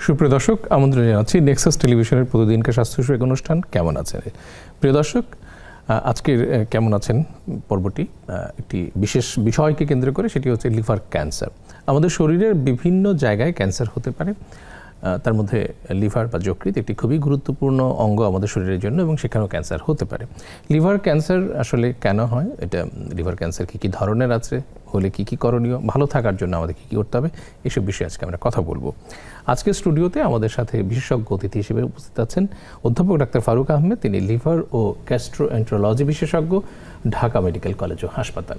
সুপ্রিয় দর্শক, আমন্ত্রণ জানাচ্ছি নেক্সাস টেলিভিশনের প্রতিদিনকার স্বাস্থ্য অনুষ্ঠান কেমন আছেন। প্রিয় দর্শক, আজকের কেমন আছেন পর্বটি একটি বিশেষ বিষয়কে কেন্দ্র করে, সেটি হচ্ছে লিভার ক্যান্সার। আমাদের শরীরের বিভিন্ন জায়গায় ক্যান্সার হতে পারে, তার মধ্যে লিভার বা যকৃৎ একটি খুবই গুরুত্বপূর্ণ অঙ্গ আমাদের শরীরের জন্য, এবং সেখানেও ক্যান্সার হতে পারে। লিভার ক্যান্সার আসলে কেন হয়, এটা লিভার ক্যান্সার কী কী ধরনের আছে, হলে কী কী করণীয়, ভালো থাকার জন্য আমাদের কী কী করতে হবে, এসব বিষয়ে আজকে আমরা কথা বলবো। আজকে স্টুডিওতে আমাদের সাথে বিশেষজ্ঞ অতিথি হিসেবে উপস্থিত আছেন অধ্যাপক ডাক্তার ফারুক আহমেদ। তিনি লিভার ও গ্যাস্ট্রোএন্টারোলজি বিশেষজ্ঞ, ঢাকা মেডিকেল কলেজ ও হাসপাতাল।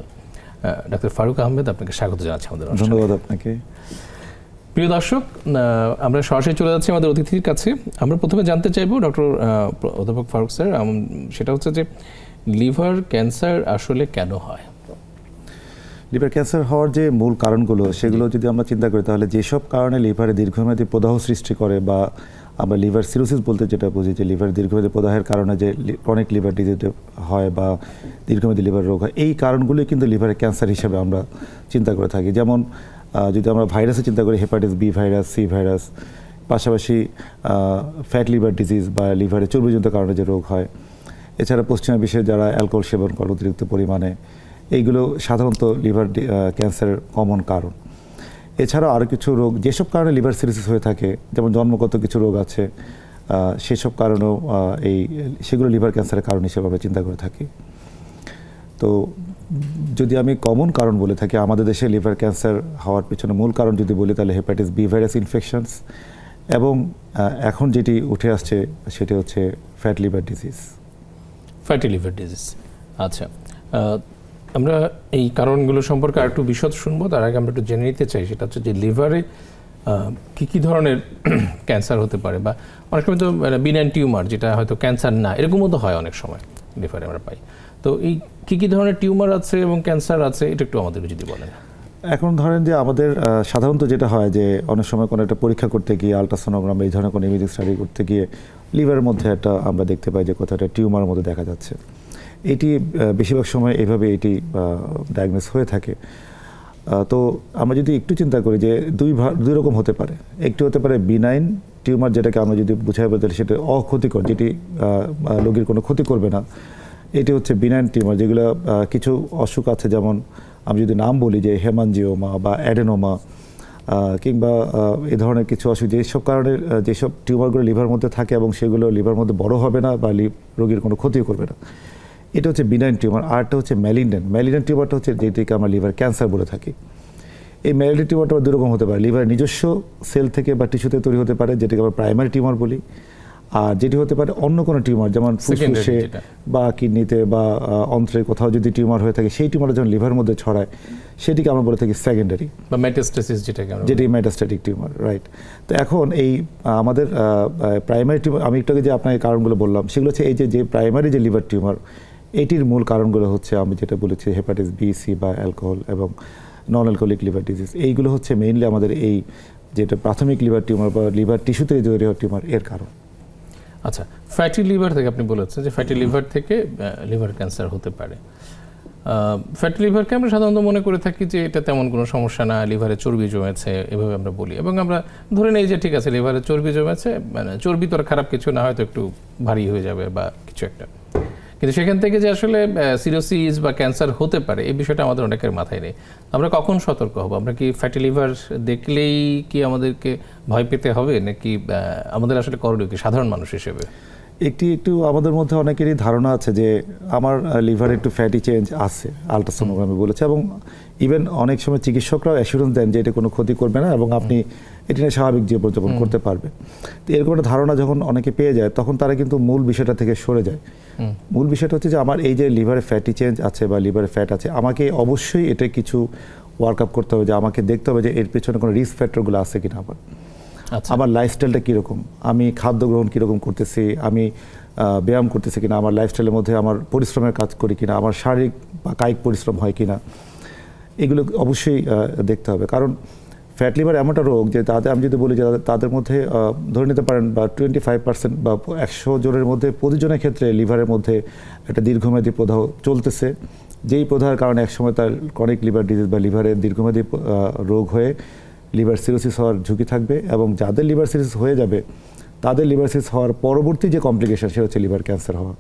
ডাক্তার ফারুক আহমেদ, আপনাকে স্বাগত জানাচ্ছি আমাদের। ধন্যবাদ আপনাকে। প্রিয় দর্শক, আমরা সরাসরি চলে যাচ্ছি আমাদের অতিথির কাছে। আমরা প্রথমে জানতে চাইব ডক্টর অধ্যাপক ফারুক স্যার, সেটা হচ্ছে যে লিভার ক্যান্সার আসলে কেন হয়? লিভার ক্যান্সার হওয়ার যে মূল কারণগুলো, সেগুলো যদি আমরা চিন্তা করি, তাহলে যেসব কারণে লিভারে দীর্ঘমেয়াদী প্রদাহ সৃষ্টি করে, বা আমরা লিভার সিরোসিস বলতে যেটা বুঝি, যে লিভার দীর্ঘমেয়াদী প্রদাহের কারণে যে ক্রনিক লিভার ডিজিজ হয় বা দীর্ঘমেয়াদী লিভার রোগ হয়, এই কারণগুলি কিন্তু লিভারের ক্যান্সার হিসেবে আমরা চিন্তা করে থাকি। যেমন যদি আমরা ভাইরাসে চিন্তা করি, hepatitis B virus, C virus, পাশাপাশি ফ্যাট লিভার ডিজিজ বা লিভারে চর্বিজনিত কারণে যে রোগ হয়, এছাড়া পশ্চিমা বিশ্বে যারা অ্যালকোহল সেবন করে অতিরিক্ত পরিমাণে, এইগুলো সাধারণত লিভার ক্যান্সারের কমন কারণ। এছাড়াও আরও কিছু রোগ, যেসব কারণে লিভার সিরোসিস হয়ে থাকে, যেমন জন্মগত কিছু রোগ আছে, সেসব কারণেও সেগুলো লিভার ক্যান্সারের কারণ হিসেবে আমরা চিন্তা করে থাকি। তো যদি আমি কমন কারণ বলে থাকি, আমাদের দেশে লিভার ক্যান্সার হওয়ার পিছনে মূল কারণ যদি বলি, তাহলে হেপাটাইটিস বি ভাইরাস ইনফেকশনস, এবং এখন যেটি উঠে আসছে সেটি হচ্ছে fat liver disease. Fatty liver disease, আচ্ছা। আমরা এই কারণগুলো সম্পর্কে আর একটু বিশদ শুনবো। তার আগে আমরা একটু জেনে নিতে চাই, সেটা হচ্ছে যে লিভারে কী কী ধরনের ক্যান্সার হতে পারে, বা অনেক সময় তো বিনাইন টিউমার, যেটা হয়তো ক্যান্সার না, এরকমও তো হয় অনেক সময় লিভারে আমরা পাই। তো এই কী কী ধরনের টিউমার আছে এবং ক্যান্সার আছে, এটা একটু আমাদের যদি বলেন। এখন ধরেন যে আমাদের সাধারণত যেটা হয়, যে অনেক সময় কোনো একটা পরীক্ষা করতে গিয়ে, আলট্রাসোনোগ্রাম এই ধরনের কোনো ইমেজিং স্টাডি করতে গিয়ে লিভারের মধ্যে একটা আমরা দেখতে পাই যে কোথাও একটা টিউমারের মধ্যে দেখা যাচ্ছে। এটি বেশিরভাগ সময় এইভাবে এটি ডায়াগনোস হয়ে থাকে। তো আমরা যদি একটু চিন্তা করি, যে দুই রকম হতে পারে। একটি হতে পারে বিনাইন টিউমার, যেটাকে আমরা যদি বুঝাই বলতে, সেটা অক্ষতিকর, যেটি রোগীর কোনো ক্ষতি করবে না। এটি হচ্ছে বিনাইন টিউমার, যেগুলো কিছু অসুখ আছে, যেমন আমি যদি নাম বলি, যে হেমানজিওমা বা অ্যাডেনোমা, কিংবা এ ধরনের কিছু অসুখ, যেসব কারণে যেসব টিউমারগুলো লিভার মধ্যে থাকে এবং সেগুলো লিভার মধ্যে বড় হবে না বা রোগীর কোনো ক্ষতিও করবে না, এটা হচ্ছে বিনাইন টিউমার। আরটা হচ্ছে ম্যালিগন্যান্ট টিউমারটা হচ্ছে যেটিকে আমরা লিভার ক্যান্সার বলে থাকি। এই ম্যালিগন্যান্ট টিউমারটা দুই রকম হতে পারে। লিভার নিজস্ব সেল থেকে বা টিস্যুতে তৈরি হতে পারে, যেটাকে আমরা প্রাইমারি টিউমার বলি। আর যেটি হতে পারে অন্য কোনো টিউমার, যেমন ফুসফুসে বা কিডনিতে বা অন্ত্রে কোথাও যদি টিউমার হয়ে থাকে, সেই টিউমারটা যখন লিভারের মধ্যে ছড়ায়, সেটিকে আমরা বলে থাকি সেকেন্ডারি বা মেটাস্টেসিস, যেটি মেটাস্ট্যাটিক টিউমার, রাইট। তো এখন এই আমাদের প্রাইমারি টিউমার, আমি একটু আগে যে আপনাকে কারণগুলো বললাম, সেগুলো হচ্ছে এই যে প্রাইমারি যে লিভার টিউমার, এটির মূল কারণগুলো হচ্ছে আমি যেটা বলেছি, হেপাটাইটিস বি, সি বা অ্যালকোহল এবং নন অ্যালকোহলিক লিভার ডিজিজ। এইগুলো হচ্ছে মেইনলি আমাদের এই যেটা প্রাথমিক লিভার টিউমার বা লিভার টিস্যুতে তৈরি হওয়া টিউমার, এর কারণ। আচ্ছা, ফ্যাটি লিভার থেকে আপনি বলেছেন যে ফ্যাটি লিভার থেকে লিভার ক্যান্সার হতে পারে। ফ্যাটি লিভারকে আমরা সাধারণত মনে করে থাকি যে এটা তেমন কোনো সমস্যা না, লিভারে চর্বি জমেছে, এভাবে আমরা বলি, এবং আমরা ধরে নেই যে ঠিক আছে, লিভারে চর্বি জমেছে, মানে চর্বি তো আর খারাপ কিছু না, হয়তো একটু ভারী হয়ে যাবে বা কিছু একটা। কিন্তু সেখান থেকে যে আসলে সিরোসিস বা ক্যান্সার হতে পারে, এই বিষয়টা আমাদের অনেকের মাথায় নেই। আমরা কখন সতর্ক হব? আমরা কি ফ্যাটি লিভার দেখলেই কি আমাদেরকে ভয় পেতে হবে, নাকি আমাদের আসলে করণীয় কি সাধারণ মানুষ হিসেবে? একটু আমাদের মধ্যে অনেকেরই ধারণা আছে যে আমার লিভারে একটু ফ্যাটি চেঞ্জ আছে, আলট্রাসোনোগ্রামে বলেছে, এবং ইভেন অনেক সময় চিকিৎসকরাও অ্যাসুরেন্স দেন যে এটা কোনো ক্ষতি করবে না এবং আপনি এটি নিয়ে স্বাভাবিক জীবনযাপন করতে পারবে। তো এরকম একটা ধারণা যখন অনেকে পেয়ে যায়, তখন তারা কিন্তু মূল বিষয়টা থেকে সরে যায়। মূল বিষয়টা হচ্ছে যে আমার এই যে লিভারে ফ্যাটি চেঞ্জ আছে বা লিভারে ফ্যাট আছে, আমাকে অবশ্যই এটা কিছু ওয়ার্কআপ করতে হবে, যে আমাকে দেখতে হবে যে এর পেছনে কোনো রিস্ক ফ্যাক্টরগুলো আছে কিনা, আমার লাইফস্টাইলটা কীরকম, আমি খাদ্য গ্রহণ কীরকম করতেছি, আমি ব্যায়াম করতেছি কিনা, আমার লাইফস্টাইলের মধ্যে আমার পরিশ্রমের কাজ করি কিনা, আমার শারীরিক বা কায়িক পরিশ্রম হয় কিনা, এগুলো অবশ্যই দেখতে হবে। কারণ ফ্যাট লিভার এমনটা রোগ যে তাদের, আমি যদি বলি যে তাদের মধ্যে ধরে নিতে পারেন বা 25% বা 100 জনের মধ্যে প্রতিজনের ক্ষেত্রে লিভারের মধ্যে একটা দীর্ঘমেয়াদী প্রদাহ চলতেছে, যেই প্রদাহের কারণে একসময় তার ক্রনিক লিভার ডিজিজ বা লিভারের দীর্ঘমেয়াদী রোগ হয়ে লিভার সিরোসিস হওয়ার ঝুঁকি থাকবে, এবং যাদের লিভার সিরোসিস হয়ে যাবে তাদের লিভার সিরোসিস হওয়ার পরবর্তী যে কমপ্লিকেশন সেটা হচ্ছে লিভার ক্যান্সার হওয়া।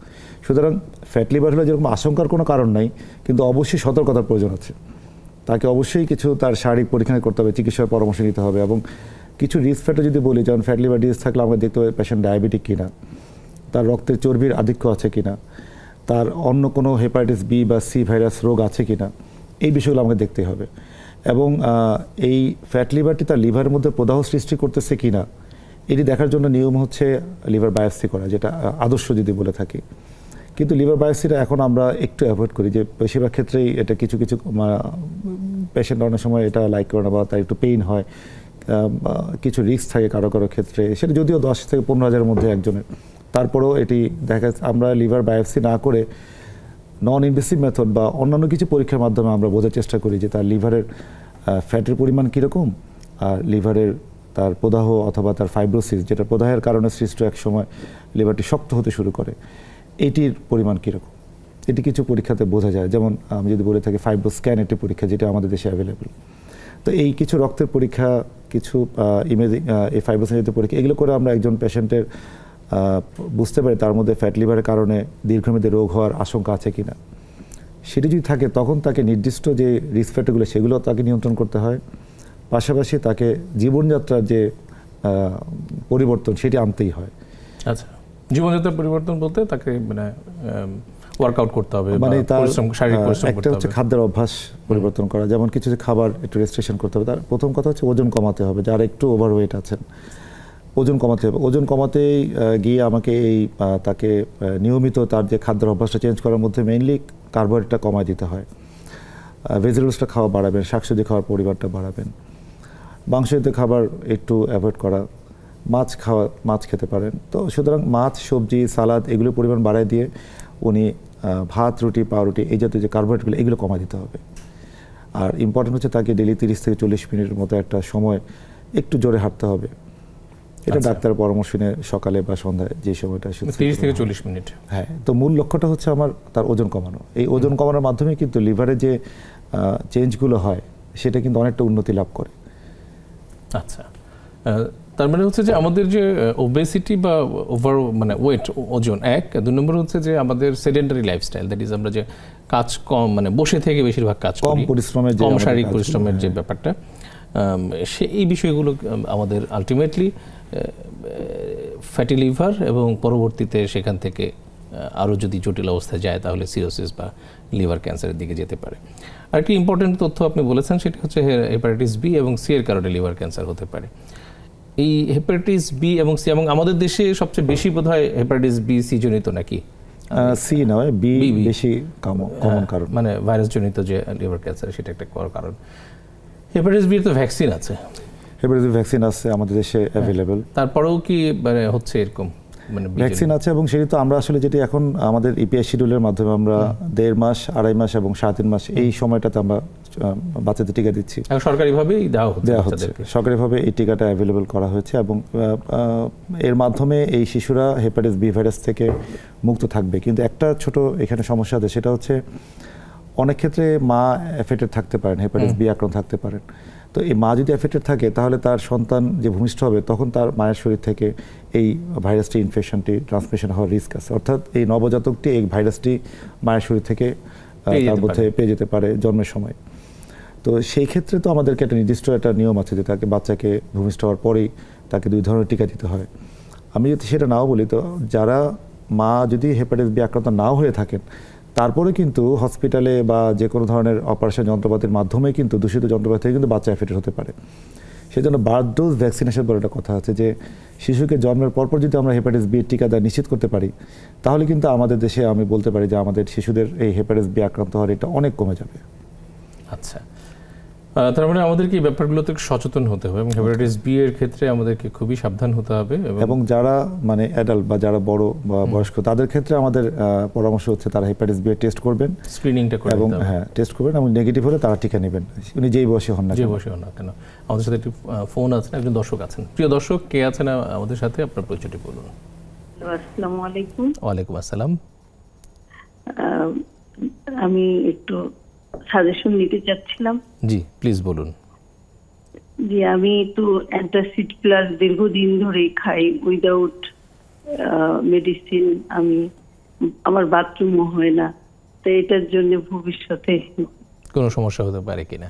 সুতরাং ফ্যাট লিভার হলে যেরকম আশঙ্কার কোনো কারণ নাই, কিন্তু অবশ্যই সতর্কতার প্রয়োজন আছে। তাকে অবশ্যই কিছু তার শারীরিক পরীক্ষা করতে হবে, চিকিৎসার পরামর্শ নিতে হবে, এবং কিছু রিস্ক ফ্যাক্টর যদি বলি, যেমন ফ্যাট লিভার ডিজিজ থাকলে আমরা দেখতে পাই পেশেন্ট ডায়াবেটিক কিনা, তার রক্তের চর্বির আধিক্য আছে কিনা, তার অন্য কোনো হেপাটাইটিস বি বা সি ভাইরাস রোগ আছে কিনা, এই বিষয়গুলো আমাকে দেখতে হবে। এবং এই ফ্যাট লিভারটি তার লিভারের মধ্যে প্রদাহ সৃষ্টি করতেছে কিনা এটি দেখার জন্য নিয়ম হচ্ছে লিভার বায়োপসি করা, যেটা আদর্শ যদি বলে থাকি। কিন্তু লিভার বায়োপসিটা এখন আমরা একটু অ্যাভয়েড করি, যে বেশিরভাগ ক্ষেত্রেই এটা কিছু কিছু পেশেন্ট অনেক সময় এটা লাইক করে না, বা তার একটু পেইন হয়, কিছু রিস্ক থাকে কারো কারো ক্ষেত্রে, সেটা যদিও 10 থেকে 15,000-এর মধ্যে একজনের। তারপরেও এটি দেখা যাচ্ছে আমরা লিভার বায়োপসি না করে নন ইনভেসিভ মেথড বা অন্যান্য কিছু পরীক্ষার মাধ্যমে আমরা বোঝার চেষ্টা করি যে তার লিভারের ফ্যাটের পরিমাণ কীরকম, আর লিভারের তার প্রদাহ অথবা তার ফাইব্রোসিস, যেটা প্রদাহের কারণে সৃষ্ট এক সময় লিভারটি শক্ত হতে শুরু করে, এটির পরিমাণ কীরকম, এটি কিছু পরীক্ষাতে বোঝা যায়। যেমন আমি যদি বলে থাকি ফাইব্রো স্ক্যান একটি পরীক্ষা, যেটা আমাদের দেশে অ্যাভেলেবল। তো এই কিছু রক্তের পরীক্ষা, কিছু ইমেজিং, এই ফাইব্রোসিস পরীক্ষা, এগুলো করে আমরা একজন পেশেন্টের বুঝতে পারি তার মধ্যে ফ্যাট লিভারের কারণে দীর্ঘমেয়াদী রোগ হওয়ার আশঙ্কা আছে কিনা। সেটি যদি থাকে তখন তাকে নির্দিষ্ট যে রিস্ক ফ্যাক্টরগুলো সেগুলো তাকে নিয়ন্ত্রণ করতে হয়, পাশাপাশি তাকে জীবনযাত্রার যে পরিবর্তন সেটি আনতেই হয়। আচ্ছা, জীবনযাত্রার পরিবর্তন বলতে তাকে মানে ওয়ার্কআউট করতে হবে, মানে তার শারীরিক পরিশ্রম একটা হচ্ছে খাদ্যের অভ্যাস পরিবর্তন করা, যেমন কিছু খাবার একটু রেস্ট্রিকশন করতে হবে। তার প্রথম কথা হচ্ছে ওজন কমাতে হবে, যারা একটু ওভারওয়েট আছেন ওজন কমাতে হবে। ওজন কমাতেই গিয়ে আমাকে তাকে নিয়মিত তার যে খাদ্যের অভ্যাসটা চেঞ্জ করার মধ্যে মেইনলি কার্বোহাইড্রেটটা কমায় দিতে হয়, ভেজিটেবলসটা খাওয়া বাড়াবেন, শাকসবজি খাওয়ার পরিমাণটা বাড়াবেন, মাংসজাতীয় খাবার একটু অ্যাভয়েড করা, মাছ খেতে পারেন। তো সুতরাং মাছ, সবজি, সালাদ এগুলোর পরিমাণ বাড়ায় দিয়ে উনি ভাত, রুটি, পাউরুটি এই জাতীয় যে কার্বোহাইড্রেটগুলো এগুলো কমায় দিতে হবে। আর ইম্পর্টেন্ট হচ্ছে তাকে ডেলি 30 থেকে 40 মিনিটের মতো একটা সময় একটু জোরে হাঁটতে হবে। এটা ডাক্তারের পরামর্শ নিয়ে সকালে বা সন্ধ্যায় যে সময়টা 30 থেকে 40 মিনিট। হ্যাঁ, তো মূল লক্ষ্যটা হচ্ছে আমার তার ওজন কমানো। এই ওজন কমানোর মাধ্যমে কিন্তু লিভারে যে চেঞ্জগুলো হয় সেটা কিন্তু অনেকটা উন্নতি লাভ করে। আচ্ছা, তার মানে হচ্ছে যে আমাদের যে ওবেসিটি বা ওভার মানে ওয়েট, ওজন এক, 2 নম্বর হচ্ছে যে আমাদের সেডেন্টারি লাইফস্টাইল, দ্যাট ইজ আমরা যে কাজ কম, মানে বসে থেকে বেশিরভাগ কাজ করি, কম শারীরিক পরিশ্রমের যে ব্যাপারটা, এই বিষয়গুলো আমাদের আলটিমেটলি ফ্যাটি লিভার এবং পরবর্তীতে সেখান থেকে আরও যদি জটিল অবস্থায় যায় তাহলে সিরোসিস বা লিভার ক্যান্সারের দিকে যেতে পারে। আর একটি ইম্পর্টেন্ট তথ্য আপনি বলেছেন, সেটি হচ্ছে হেপাটাইটিস বি এবং সি এর কারণে লিভার ক্যান্সার হতে পারে। এই হেপাটাইটিস বি এবং সি, এবং আমাদের দেশে সবচেয়ে বেশি বোধহয় হেপাটাইটিস বি সি জনিত নাকি? সি নয়, বি বেশি কমন কারণ, মানে ভাইরাস জনিত যে লিভার ক্যান্সার, সেটা একটা বড় কারণ। হেপাটাইটিস বি এর তো ভ্যাকসিন আছে, হেপাটাইটিস ভ্যাকসিন আছে আমাদের দেশে অ্যাভেলেবল। তারপরেও কি মানে হচ্ছে এরকম মানে ভ্যাকসিন আছে, এবং সেটি তো আমরা আসলে যেটি এখন আমাদের ইপিআই শিডিউলের মাধ্যমে আমরা 1.5 মাস, 2.5 মাস এবং 3.5 মাস এই সময়টাতে আমরা বাচ্চাদের টিকা দিচ্ছি। সরকারিভাবেই দেওয়া হচ্ছে, সরকারিভাবে এই টিকাটা অ্যাভেলেবল করা হয়েছে, এবং এর মাধ্যমে এই শিশুরা হেপাটাইটিস বি ভাইরাস থেকে মুক্ত থাকবে। কিন্তু একটা ছোট এখানে সমস্যা আছে, সেটা হচ্ছে অনেক ক্ষেত্রে মা এফেক্টেড থাকতে পারেন, হেপাটাইটিস বি আক্রান্ত থাকতে পারেন। তো এই মা যদি এফেক্টেড থাকে তাহলে তার সন্তান যে ভূমিষ্ঠ হবে তখন তার মায়ের শরীর থেকে এই ভাইরাসটি ইনফেকশনটি ট্রান্সমিশন হওয়ার রিস্ক আছে। অর্থাৎ এই নবজাতকটি এই ভাইরাসটি মায়ের শরীর থেকে তার মধ্যে পেয়ে যেতে পারে জন্মের সময়। তো সেই ক্ষেত্রে তো আমাদেরকে একটা নির্দিষ্ট একটা নিয়ম আছে যে তাকে বাচ্চাকে ভূমিষ্ঠ হওয়ার পরেই তাকে 2 ধরনের টিকা দিতে হয়। আমি যদি সেটা নাও বলি, তো যারা মা যদি হেপাটাইটিস বি আক্রান্ত নাও হয়ে থাকেন তারপরে কিন্তু হসপিটালে বা যে কোনো ধরনের অপারেশন যন্ত্রপাতির মাধ্যমে কিন্তু দূষিত যন্ত্রপাতি থেকে কিন্তু বাচ্চা এফেক্টেড হতে পারে। সেই জন্য বার্থ ডোজ ভ্যাকসিনেশন বলে একটা কথা আছে, যে শিশুকে জন্মের পরপর যদি আমরা হেপাটাইটিস বি টিকা দেওয়া নিশ্চিত করতে পারি তাহলে কিন্তু আমাদের দেশে আমি বলতে পারি যে আমাদের শিশুদের এই হেপাটাইটিস বি আক্রান্ত হওয়ার এটা অনেক কমে যাবে। আচ্ছা, তার মানে আমাদেরকে এই ব্যাপারগুলোতে সচেতন হতে হবে এবং হেপাটাইটিস বি এর ক্ষেত্রে আমাদেরকে খুবই সাবধান হতে হবে। এবং যারা মানে অ্যাডাল্ট বা যারা বড় বা বয়স্ক তাদের ক্ষেত্রে আমাদের পরামর্শ হচ্ছে তারা হেপাটাইটিস বি টেস্ট করবেন, স্ক্রিনিংটা করবেন, এবং হ্যাঁ টেস্ট করবেন, এবং নেগেটিভ হলে তারা টিকা নেবেন, উনি যেই বয়সে হন না কেন। আমাদের সাথে একটি ফোন আছে, একজন দর্শক আছেন। প্রিয় দর্শক, কে আছেন আমাদের সাথে? আপনার পরিচয়টি বলুন। আসসালামু আলাইকুম। ওয়ালাইকুম আসসালাম। আমি একটু সাজেশন নিতে চাচ্ছিলাম। জি প্লিজ বলুন। জি, আমি তো অ্যান্টাসিড প্লাস দীর্ঘদিন ধরেই খাই উইদাউট মেডিসিন। আমার বাথরুমও হয় না, তো এটার জন্য ভবিষ্যতে কোনো সমস্যা হতে পারে কিনা?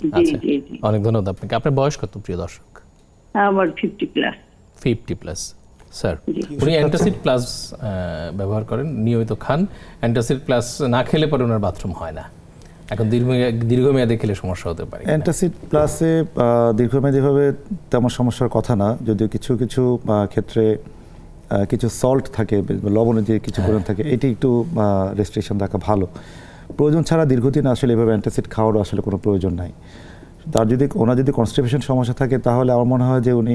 জি আচ্ছা, জি জি অনেক ধন্যবাদ আপনাকে। আপনার বয়স কত প্রিয় দর্শক? আমার 50+। 50+। স্যার, জি। উনি অ্যান্টাসিড প্লাস ব্যবহার করেন, নিয়মিত খান। অ্যান্টাসিড প্লাস না খেলে পরে ওনার বাথরুম হয় না। এখন দীর্ঘমেয়াদে খেলে সমস্যা হতে পারে কিনা? অ্যান্টাসিড প্লাসে দীর্ঘমেয়াদীভাবে তেমন সমস্যার কথা না, যদিও কিছু কিছু ক্ষেত্রে কিছু সল্ট থাকে, লবণের যে কিছু পরিমাণ থাকে, এটি একটু রেস্ট্রিকশন রাখা ভালো। প্রয়োজন ছাড়া দীর্ঘদিন আসলে এভাবে অ্যান্টাসিড খাওয়ারও আসলে কোনো প্রয়োজন নাই। ওনার যদি কনস্টিপেশন সমস্যা থাকে, তাহলে আমার মনে হয় যে উনি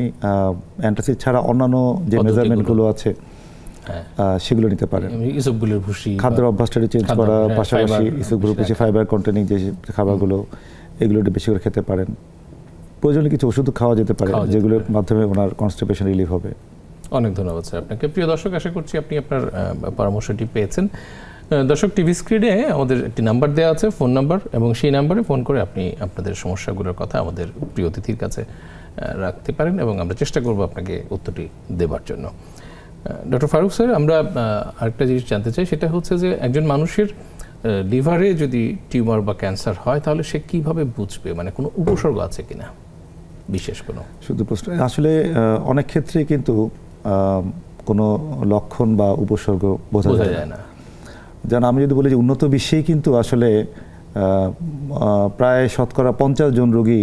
অ্যান্টাসিড ছাড়া অন্যান্য যে মেজারমেন্টগুলো আছে সেগুলো নিতে পারেন। ইসবগুলের ভুসি, খাদ্যের অভ্যাসটা চেঞ্জ করা, পাশাপাশি ইসবগুলো বেশি ফাইবার কন্টেনিং যে খাবারগুলো, এগুলো একটু বেশি করে খেতে পারেন। প্রয়োজনে কিছু ওষুধ খাওয়া যেতে পারে, যেগুলোর মাধ্যমে ওনার কনস্টিপেশন রিলিফ হবে। অনেক ধন্যবাদ স্যার আপনাকে। প্রিয় দর্শক, আশা করছি আপনি আপনার পরামর্শটি পেয়েছেন। দর্শক, টিভি স্ক্রিনে আমাদের একটি নাম্বার দেওয়া আছে, ফোন নাম্বার, এবং সেই নাম্বারে ফোন করে আপনি আপনাদের সমস্যাগুলোর কথা আমাদের প্রিয় অতিথির কাছে রাখতে পারেন, এবং আমরা চেষ্টা করব আপনাকে উত্তরটি দেবার জন্য। ডক্টর ফারুক স্যার, আমরা আরেকটা জিনিস জানতে চাই, সেটা হচ্ছে যে একজন মানুষের লিভারে যদি টিউমার বা ক্যান্সার হয়, তাহলে সে কিভাবে বুঝবে, মানে কোনো উপসর্গ আছে কিনা বিশেষ কোনো? শুধু প্রশ্ন, আসলে অনেক ক্ষেত্রেই কিন্তু কোনো লক্ষণ বা উপসর্গ বোঝা যায় না। যেন আমি যদি বলি যে উন্নত বিশ্বেই কিন্তু আসলে প্রায় শতকরা 50 জন রোগী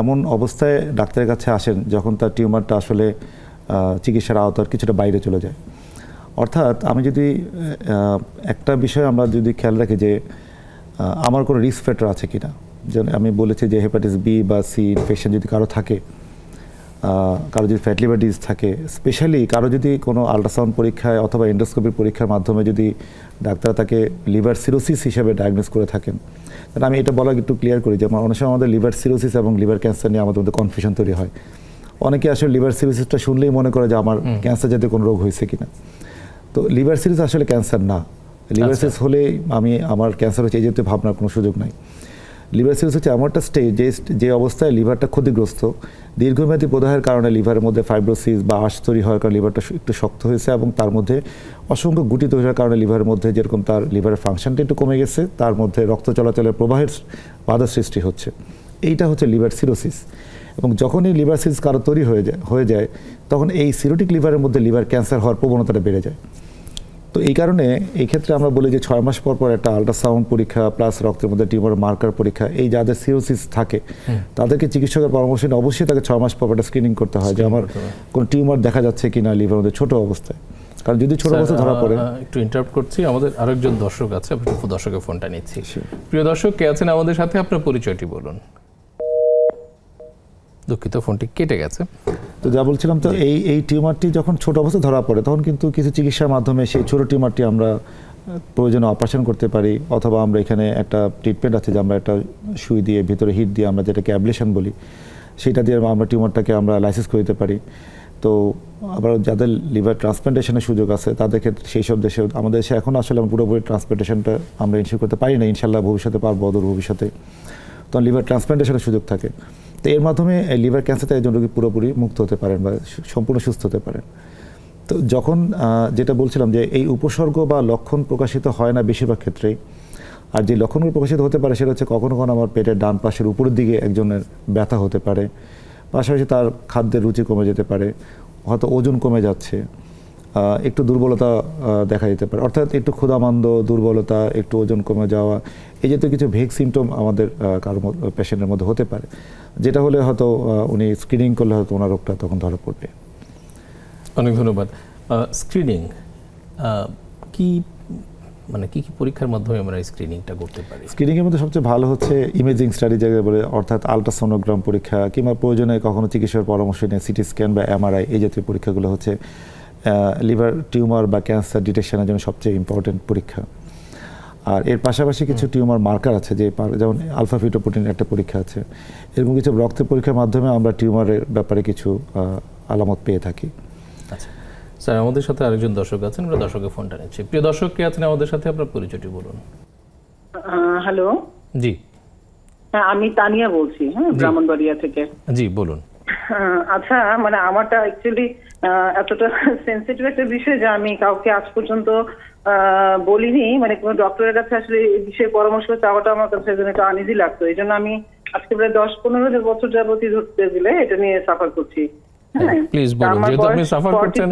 এমন অবস্থায় ডাক্তারের কাছে আসেন যখন তার টিউমারটা আসলে চিকিৎসার আওতার কিছুটা বাইরে চলে যায়। অর্থাৎ আমি যদি একটা বিষয় আমরা যদি খেয়াল রাখি যে আমার কোনো রিস্ক ফ্যাক্টর আছে কিনা, যেন আমি বলেছি যে হেপাটাইটিস বি বা সি ইনফেকশন যদি কারো থাকে, কারো যদি ফ্যাটি লিভার ডিজিজ থাকে, স্পেশালি কারো যদি কোনো আল্ট্রাসাউন্ড পরীক্ষায় অথবা এন্ডোস্কোপির পরীক্ষার মাধ্যমে যদি ডাক্তার তাকে লিভার সিরোসিস হিসেবে ডায়াগনোস করে থাকেন, তাহলে আমি এটা বলা একটু ক্লিয়ার করি যে অনেক সময় আমাদের লিভার সিরোসিস এবং লিভার ক্যান্সার নিয়ে আমাদের মধ্যে কনফিউশন তৈরি হয়। অনেকে আসলে লিভার সিরোসিসটা শুনলেই মনে করে যে আমার ক্যান্সার জাতীয় কোনো রোগ হয়েছে কিনা। তো লিভার সিরোসিস আসলে ক্যান্সার না। লিভার সিরোসিস হলে আমার ক্যান্সার হচ্ছে এই জাতীয় ভাবনার কোনো সুযোগ নাই। লিভার সিরোসিস হচ্ছে এমন একটা স্টেজ যে অবস্থায় লিভারটা ক্ষতিগ্রস্ত, দীর্ঘমেয়াদী প্রদাহের কারণে লিভারের মধ্যে ফাইব্রোসিস বা আঁশ তৈরি হওয়ার কারণে লিভারটা একটু শক্ত হয়েছে, এবং তার মধ্যে অসংখ্য গুটি তৈরি হওয়ার কারণে লিভারের মধ্যে যেরকম তার লিভারের ফাংশনটা একটু কমে গেছে, তার মধ্যে রক্ত চলাচলের প্রবাহের বাধা সৃষ্টি হচ্ছে। এইটা হচ্ছে লিভার সিরোসিস। এবং যখনই লিভার সিরোসিস কারো তৈরি হয়ে যায় তখন এই সিরোটিক লিভারের মধ্যে লিভার ক্যান্সার হওয়ার প্রবণতাটা বেড়ে যায়। তো এই কারণে এই ক্ষেত্রে আমরা বলি যে 6 মাস পর পর একটা আল্ট্রাসাউন্ড পরীক্ষা প্লাস রক্তের মধ্যে টিউমার মার্কার পরীক্ষা, এই যাদের সিরোসিস থাকে তাদেরকে চিকিৎসকের পরামর্শ নিয়ে অবশ্যই তাকে 6 মাস পর একটা স্ক্রিনিং করতে হয় যে আমার কোনো টিউমার দেখা যাচ্ছে কিনা লিভারের মধ্যে ছোট অবস্থায়। কারণ যদি ছোট অবস্থায় ধরা পড়ে। একটু ইন্টারাপ্ট করছি, আমাদের আরেকজন দর্শক আছে, দর্শকের ফোনটা নিচ্ছি। প্রিয় দর্শক, কে আছেন আমাদের সাথে? আপনার পরিচয়টি বলুন। দুঃখিত, ফোনটি কেটে গেছে। তো যা বলছিলাম, তো এই টিউমারটি যখন ছোট অবস্থায় ধরা পড়ে তখন কিন্তু কিছু চিকিৎসার মাধ্যমে সেই ছোট টিউমারটি আমরা প্রয়োজনে অপারেশন করতে পারি, অথবা আমরা এখানে একটা ট্রিটমেন্ট আছে যে আমরা একটা সুই দিয়ে ভিতরে হিট দিয়ে আমরা যেটাকে অ্যাবলেশন বলি, সেটা দিয়ে আমরা টিউমারটাকে আমরা লাইসিস করে দিতে পারি। তো আবার যাদের লিভার ট্রান্সপ্লান্টেশনের সুযোগ আছে তাদের ক্ষেত্রে সেই সব দেশে, আমাদের দেশে এখন আসলে পুরোপুরি ট্রান্সপ্লান্টেশনটা আমরা ইনশিওর করতে পারি না, ইনশাল্লাহ ভবিষ্যতে পারবো, অদূর ভবিষ্যতে তখন লিভার ট্রান্সপ্লান্টেশনের সুযোগ থাকে। তো এর মাধ্যমে লিভার ক্যান্সার থেকে একজন রোগী পুরোপুরি মুক্ত হতে পারেন বা সম্পূর্ণ সুস্থ হতে পারেন। তো যখন যেটা বলছিলাম যে এই উপসর্গ বা লক্ষণ প্রকাশিত হয় না বেশিরভাগ ক্ষেত্রেই, আর যে লক্ষণগুলো প্রকাশিত হতে পারে সেটা হচ্ছে কখনো কখনো আমার পেটের ডান পাশের উপরের দিকে একজনের ব্যথা হতে পারে, পাশাপাশি তার খাদ্যের রুচি কমে যেতে পারে, হয়তো ওজন কমে যাচ্ছে, একটু দুর্বলতা দেখা যেতে পারে, অর্থাৎ একটু ক্ষুধামান্দ, দুর্বলতা, একটু ওজন কমে যাওয়া, এই জাতীয় কিছু ভেগ সিমটম আমাদের কারো পেশেন্টের মধ্যে হতে পারে, যেটা হলে হয়তো উনি স্ক্রিনিং করলে হয়তো ওনার রোগটা তখন ধরা পড়বে। অনেক ধন্যবাদ। স্ক্রিনিং কি, মানে কি কি পরীক্ষার মাধ্যমে আমরা স্ক্রিনিংটা করতে পারি? স্ক্রিনিংয়ের মধ্যে সবচেয়ে ভালো হচ্ছে ইমেজিং স্টাডি যেগুলো বলে, অর্থাৎ আল্ট্রাসোনোগ্রাম পরীক্ষা, কিংবা প্রয়োজনে কখনো চিকিৎসার পরামর্শ নিয়ে সিটি স্ক্যান বা এমআরআই, এই জাতীয় পরীক্ষাগুলো হচ্ছে লিভার টিউমার বা ক্যান্সার ডিটেকশনের জন্য সবচেয়ে ইম্পর্টেন্ট পরীক্ষা। আর এর পাশাপাশি কিছু টিউমার মার্কার আছে, যেমন আলফা ফিটোপ্রোটিনের একটা পরীক্ষা আছে, এরকম কিছু রক্তের পরীক্ষার মাধ্যমে আমরা টিউমারের ব্যাপারে কিছু আলামত পেয়ে থাকি। আচ্ছা স্যার, আমাদের সাথে আরেকজন দর্শক আছেন, আমরা দর্শকের ফোনটা নিচ্ছি। প্রিয় দর্শক, কে আছেন আমাদের সাথে? আপনার পরিচয়টি বলুন। হ্যালো। জি, হ্যাঁ, আমি তানিয়া বলছি, হ্যাঁ, ব্রাহ্মণবাড়িয়া থেকে। জি বলুন। আচ্ছা, মানে আমারটা অ্যাকচুয়ালি এতটা সেন্সিটিভ একটা বিষয় যে আমি কাউকে আজ পর্যন্ত বলিনি, মানে কোনো ডক্টরের কাছে আসলে এই বিষয়ে পরামর্শ চাওয়াটা আমার কাছে একটু আনইজি লাগতো। এই জন্য আমি আজকে প্রায় 10-15 বছর যাবতীয় ধরতে গেলে এটা নিয়ে সাফার করছি। প্লিজ বলুন, যেহেতু আপনি সাফার করছেন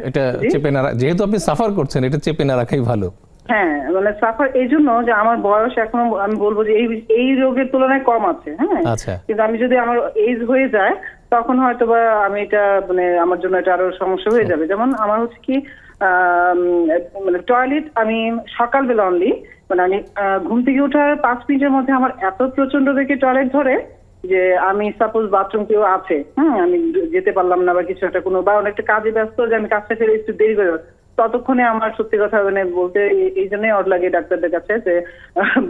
এটা চেপে না, যেহেতু আপনি সাফার করছেন এটা চেপে না রাখাই ভালো। হ্যাঁ, মানে সাফার এই জন্য যে আমার বয়স এখনো আমি বলবো যে এই রোগের তুলনায় কম আছে। হ্যাঁ, কিন্তু আমি যদি আমার এজ হয়ে যায় তখন হয়তো বা আমি এটা মানে আমার জন্য এটা আরো সমস্যা হয়ে যাবে। যেমন আমার হচ্ছে কি মানে টয়লেট আমি সকালবেলা অনলি, মানে আমি ঘুম থেকে ওঠার 5 মিনিটের মধ্যে আমার এত প্রচন্ড দেখে টয়লেট ধরে যে আমি সাপোজ বাথরুম কেউ আছে, আমি যেতে পারলাম না বা কিছু একটা কোনো বা অনেকটা কাজে ব্যস্ত যে আমি কাজটা ফেলে একটু দেরি করে, ততক্ষণে আমার সত্যি কথা মানে বলতে এই জন্যই অড লাগে ডাক্তারদের কাছে যে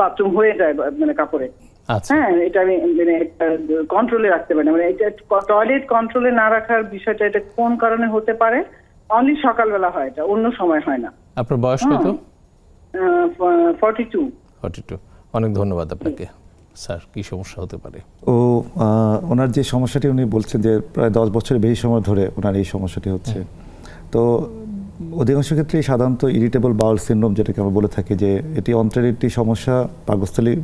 বাথরুম হয়ে যায় মানে কাপড়ে। হ্যাঁ, এটা আমি মানে কন্ট্রোলে রাখতে পারি না, মানে এটা টয়লেট কন্ট্রোলে না রাখার বিষয়টা এটা কোন কারণে হতে পারে? অনলি সকালবেলা হয়, এটা অন্য সময় হয় না। আপনার বয়স কত? 42। অনেক ধন্যবাদ আপনাকে। স্যার, কি সমস্যা হতে পারে? ওনার যে সমস্যাটি উনি বলছেন যে প্রায় 10 বছরের বেশি সময় ধরে ওনার এই সমস্যাটি হচ্ছে। তো অধিকাংশ ক্ষেত্রেই সাধারণত ইরিটেবল বাউল সিনড্রোম যেটাকে আমরা বলে থাকি, যে এটি অন্ত্রের একটি সমস্যা, পাকস্থলী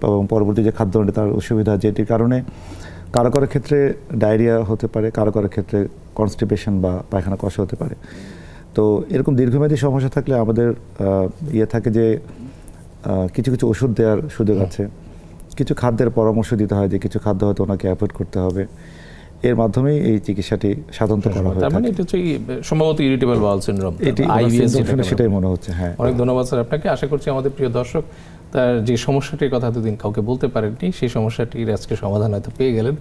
এবং পরবর্তী যে খাদ্যনালী তার অসুবিধা, যেটির কারণে কারো কারো ক্ষেত্রে ডায়রিয়া হতে পারে, কারো কারো ক্ষেত্রে কনস্টিপেশন বা পায়খানা কষা হতে পারে। তো এরকম দীর্ঘমেয়াদী সমস্যা থাকলে আমাদের থাকে যে কিছু কিছু ওষুধ দেওয়ার সুযোগ আছে, কিছু খাদ্যের পরামর্শ দিতে হয় যে কিছু খাদ্য হয়তো ওনাকে অ্যাভয়েড করতে হবে। এর মাধ্যমেই এই চিকিৎসাটি সাধারণত করা হয়। তার মানে এটা হচ্ছে সম্ভবত ইরিটেবল বাউল সিনড্রোম, সেটাই মনে হচ্ছে। হ্যাঁ, অনেক ধন্যবাদ স্যার আপনাকে। আশা করছি আমাদের প্রিয় দর্শক তার যে সমস্যাটির কথা এতদিন কাউকে বলতে পারেননি, সেই সমস্যাটির আজকে সমাধান হয়তো পেয়ে গেলেন।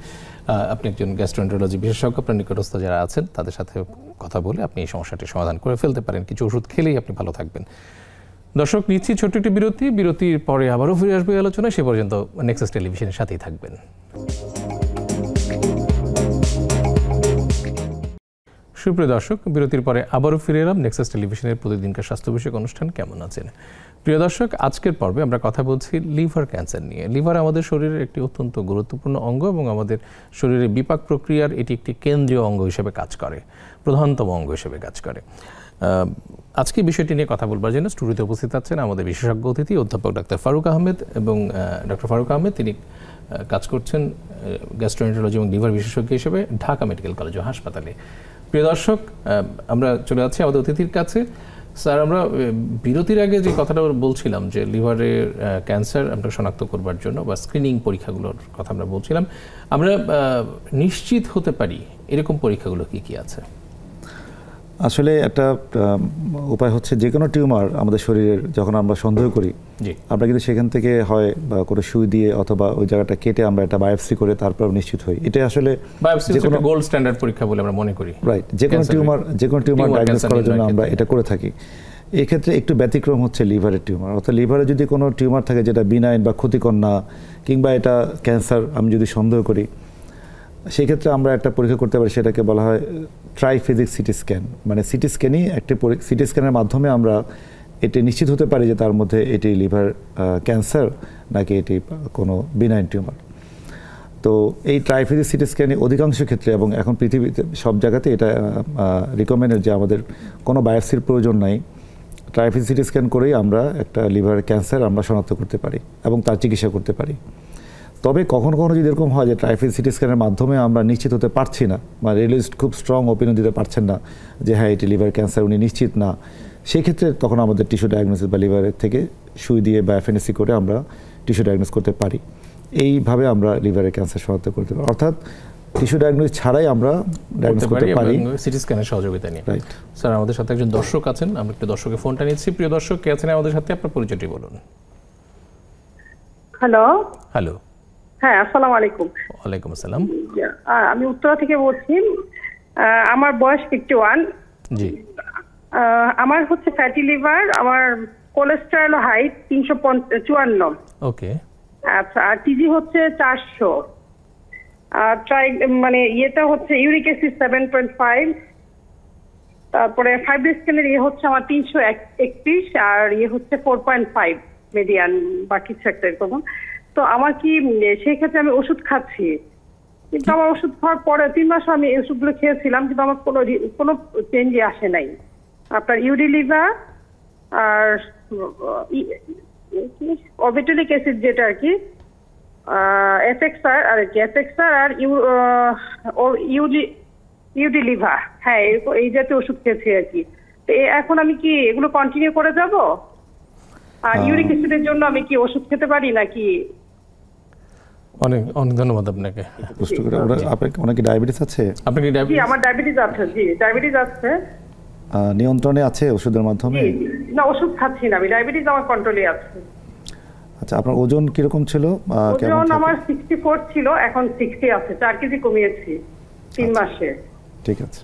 আপনি একজন গ্যাস্ট্রোএন্টারোলজি বিশেষজ্ঞ, আপনার নিকটস্থ যারা আছেন তাদের সাথে কথা বলে আপনি এই সমস্যাটির সমাধান করে ফেলতে পারেন। কিছু ওষুধ খেলেই আপনি ভালো থাকবেন। দর্শক, নিচ্ছি ছোট্ট একটি বিরতির পরে আবারও ফিরে আসবে আলোচনা। সে পর্যন্ত নেক্সাস টেলিভিশনের সাথেই থাকবেন। সুপ্রিয় দর্শক, বিরতির পরে আবারও ফিরে এলাম নেক্সাস টেলিভিশনের প্রতিদিনকার স্বাস্থ্য বিষয়ক অনুষ্ঠান কেমন আছেন। প্রিয় দর্শক, আজকের পর্বে আমরা কথা বলছি লিভার ক্যান্সার নিয়ে। লিভার আমাদের শরীরের একটি অত্যন্ত গুরুত্বপূর্ণ অঙ্গ এবং আমাদের শরীরের বিপাক প্রক্রিয়ার এটি একটি কেন্দ্রীয় অঙ্গ হিসেবে কাজ করে, প্রধানতম অঙ্গ হিসেবে কাজ করে। আজকে বিষয়টি নিয়ে কথা বলবার জন্য স্টুডিওতে উপস্থিত আছেন আমাদের বিশেষজ্ঞ অতিথি অধ্যাপক ডাক্তার ফারুক আহমেদ এবং ডক্টর ফারুক আহমেদ তিনি কাজ করছেন গ্যাস্ট্রোএন্টারোলজি এবং লিভার বিশেষজ্ঞ হিসেবে ঢাকা মেডিকেল কলেজ ও হাসপাতালে। প্রিয় দর্শক, আমরা চলে যাচ্ছি আমাদের অতিথির কাছে। স্যার, আমরা বিরতির আগে যে কথাটা বলছিলাম যে লিভারের ক্যান্সার আমরা শনাক্ত করবার জন্য বা স্ক্রিনিং পরীক্ষাগুলোর কথা আমরা বলছিলাম, আমরা নিশ্চিত হতে পারি এরকম পরীক্ষাগুলো কি কি আছে? আসলে একটা উপায় হচ্ছে যে কোনো টিউমার আমাদের শরীরের যখন আমরা সন্দেহ করি, আমরা কিন্তু সেখান থেকে হয় বা কোনো সুই দিয়ে অথবা ওই জায়গাটা কেটে আমরা একটা বায়োপসি করে তারপর নিশ্চিত হই। এটা আসলে বায়োপসি একটা গোল্ড স্ট্যান্ডার্ড পরীক্ষা বলে আমরা মনে করি। রাইট, যে কোনো টিউমার ডায়াগনোস করার জন্য আমরা এটা করে থাকি। এই ক্ষেত্রে একটু ব্যতিক্রম হচ্ছে লিভারের টিউমার। অর্থাৎ লিভারে যদি কোনো টিউমার থাকে যেটা বিনাইন বা ক্ষতিকর না, কিংবা এটা ক্যান্সার আমি যদি সন্দেহ করি, সেই ক্ষেত্রে আমরা একটা পরীক্ষা করতে পারি, সেটাকে বলা হয় ট্রাইফেজিক সিটি স্ক্যান। মানে সিটি স্ক্যানই একটি সিটি স্ক্যানের মাধ্যমে আমরা এটি নিশ্চিত হতে পারি যে তার মধ্যে এটি লিভার ক্যান্সার নাকি এটি কোনো বিনাইন টিউমার। তো এই ট্রাইফেজিক সিটি স্ক্যানে অধিকাংশ ক্ষেত্রে এবং এখন পৃথিবীতে সব জায়গাতে এটা রিকমেন্ডেড যে আমাদের কোনো বায়োপসির প্রয়োজন নাই, ট্রাইফেজিক সিটি স্ক্যান করেই আমরা একটা লিভার ক্যান্সার আমরা শনাক্ত করতে পারি এবং তার চিকিৎসা করতে পারি। তবে কখনো কখনো যদি এরকম হয় যে ট্রাইফেজিক সিটি স্ক্যানের মাধ্যমে আমরা নিশ্চিত হতে পারছি না বা রেডিওলজিস্ট খুব স্ট্রং ওপিনিয়ন দিতে পারছেন না যে হ্যাঁ এটি লিভার ক্যান্সার, উনি নিশ্চিত না, সেই ক্ষেত্রে তখন আমাদের টিস্যু ডায়াগনোসিস বা লিভারের থেকে সুই দিয়ে বা এফএনএসি করে আমরা টিস্যু ডায়াগনোস করতে পারি। এইভাবে আমরা লিভারের ক্যান্সার শনাক্ত করতে পারি, অর্থাৎ টিস্যু ডায়াগনোস ছাড়াই আমরা ডায়াগনোস করতে পারি সিটি স্ক্যানের সহযোগিতা নিয়ে। রাইট স্যার, আমাদের সাথে একজন দর্শক আছেন, আমরা একটু দর্শকের ফোনটা নিচ্ছি। প্রিয় দর্শক, কে আছেন আমাদের সাথে? আপনার পরিচয়টি বলুন। হ্যালো। হ্যালো। হ্যাঁ, আসসালামু আলাইকুম। ওয়ালাইকুম আসসালাম। আমি উত্তরা থেকে বলছি। আমার বয়স 51। জি। আমার হচ্ছে ফ্যাটি লিভার, আমার কোলেস্টেরল হাই 354। ওকে। আচ্ছা, আর টিজি হচ্ছে 400। আর মানে ইয়েটা হচ্ছে ইউরিক অ্যাসিড 7.5। তারপরে ফাইব্রিক স্কেলের হচ্ছে আমার 331 আর হচ্ছে 4.5 মিডিয়ান বা কিছু একটা এরকম। তো তো আমার কি সেই ক্ষেত্রে আমি ওষুধ খাচ্ছি, কিন্তু আমার ওষুধ খাওয়ার পরে 3 মাস আমি ওষুধগুলো খেয়েছিলাম, কিন্তু আমার কোনো চেঞ্জই আসে নাই। আপনার ইউডিলিভার আর অবিটুলিক অ্যাসিড যেটা আর কি এফএক্সআর আর ইউডিলিভার, হ্যাঁ এই জাতীয় ওষুধ খেয়েছি আর কি। তো এখন আমি কি এগুলো কন্টিনিউ করে যাব? আর ইউরিক অ্যাসিডের জন্য আমি কি ওষুধ খেতে পারি নাকি? অনেক অনেক ধন্যবাদ আপনাকে। আপনার কি ডায়াবেটিস আছে? আপনার কি জি আমার ডায়াবেটিস আছে। জি ডায়াবেটিস আছে। নিয়ন্ত্রণে আছে ওষুধের মাধ্যমে? না ওষুধ খাচ্ছি না, আমি ডায়াবেটিস আমার কন্ট্রোলে আছে। আচ্ছা আপনার ওজন কিরকম ছিল? ওজন আমার 64 ছিল, এখন 60 আছে, 4 কেজি কমিয়েছি 3 মাসে। ঠিক আছে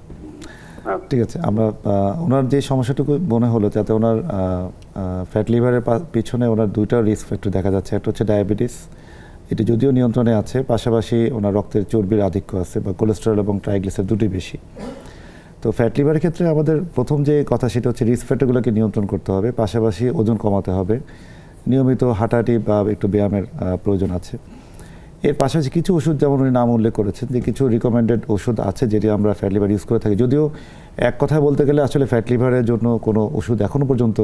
ঠিক আছে। আমরা ওনার যে সমস্যাটুকু মনে হলো যাতে ওনার ফ্যাট লিভারের পিছনে ওনার 2টা রিস্ক ফ্যাক্টর দেখা যাচ্ছে। একটা হচ্ছে ডায়াবেটিস, এটি যদিও নিয়ন্ত্রণে আছে, পাশাপাশি ওনার রক্তের চর্বির আধিক্য আছে বা কোলেস্টেরল এবং ট্রাইগ্লিসারাইড দুটোই বেশি। তো ফ্যাট লিভারের ক্ষেত্রে আমাদের প্রথম যে কথা সেটা হচ্ছে রিস্ক ফ্যাক্টরগুলোকে নিয়ন্ত্রণ করতে হবে, পাশাপাশি ওজন কমাতে হবে, নিয়মিত হাঁটাহাঁটি বা একটু ব্যায়ামের প্রয়োজন আছে। এর পাশাপাশি কিছু ওষুধ যেমন উনি নাম উল্লেখ করেছেন যে কিছু রিকমেন্ডেড ওষুধ আছে যেটি আমরা ফ্যাট লিভার ইউজ করে থাকি। যদিও এক কথায় বলতে গেলে আসলে ফ্যাট লিভারের জন্য কোনো ওষুধ এখনও পর্যন্ত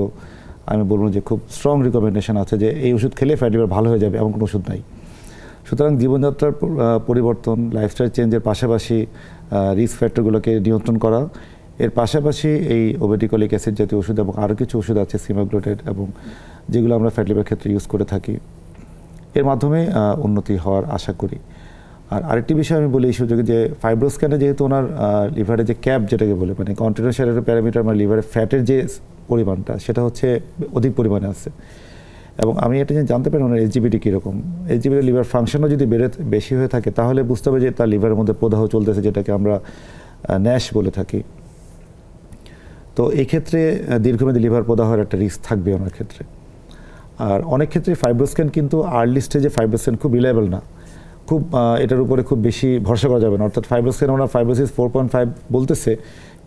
আমি বলবো যে খুব স্ট্রং রিকমেন্ডেশন আছে যে এই ওষুধ খেলে ফ্যাট লিভার ভালো হয়ে যাবে, এমন কোনো ওষুধ নাই। সুতরাং জীবনযাত্রার পরিবর্তন, লাইফস্টাইল চেঞ্জের পাশাপাশি রিস্ক ফ্যাক্টরগুলোকে নিয়ন্ত্রণ করা, এর পাশাপাশি এই ওবেটিকলিক অ্যাসিড জাতীয় ওষুধ এবং আরও কিছু ওষুধ আছে সিমাগ্লোটেড এবং যেগুলো আমরা ফ্যাট লিভার ক্ষেত্রে ইউজ করে থাকি, এর মাধ্যমে উন্নতি হওয়ার আশা করি। আর আরেকটি বিষয় আমি বলি এই সুযোগে যে ফাইব্রোস্ক্যানে যেহেতু ওনার লিভারে যে ক্যাপ যেটাকে বলে মানে কন্টিনিউয়াস সেলুলার প্যারামিটার মানে লিভারের ফ্যাটের যে পরিমাণটা সেটা হচ্ছে অধিক পরিমাণে আছে। এবং আমি এটা জানতে পারি ওনার এসজিবিটি কীরকম। এসজিবিটি লিভার ফাংশনও যদি বেশি হয়ে থাকে তাহলে বুঝতে হবে যে তার লিভারের মধ্যে প্রদাহ চলতেছে, যেটাকে আমরা ন্যাশ বলে থাকি। তো এই ক্ষেত্রে দীর্ঘমেয়াদী লিভার প্রদাহের একটা রিস্ক থাকবে ওনার ক্ষেত্রে। আর অনেক ক্ষেত্রে ফাইব্রোস্ক্যান কিন্তু আর্লি স্টেজে ফাইব্রোস্ক্যান খুব রিলায়েবল না, খুব এটার উপরে খুব বেশি ভরসা করা যাবে না। অর্থাৎ ফাইব্রোস্ক্যান ওনার ফাইব্রোসিস 4.5 বলতেছে,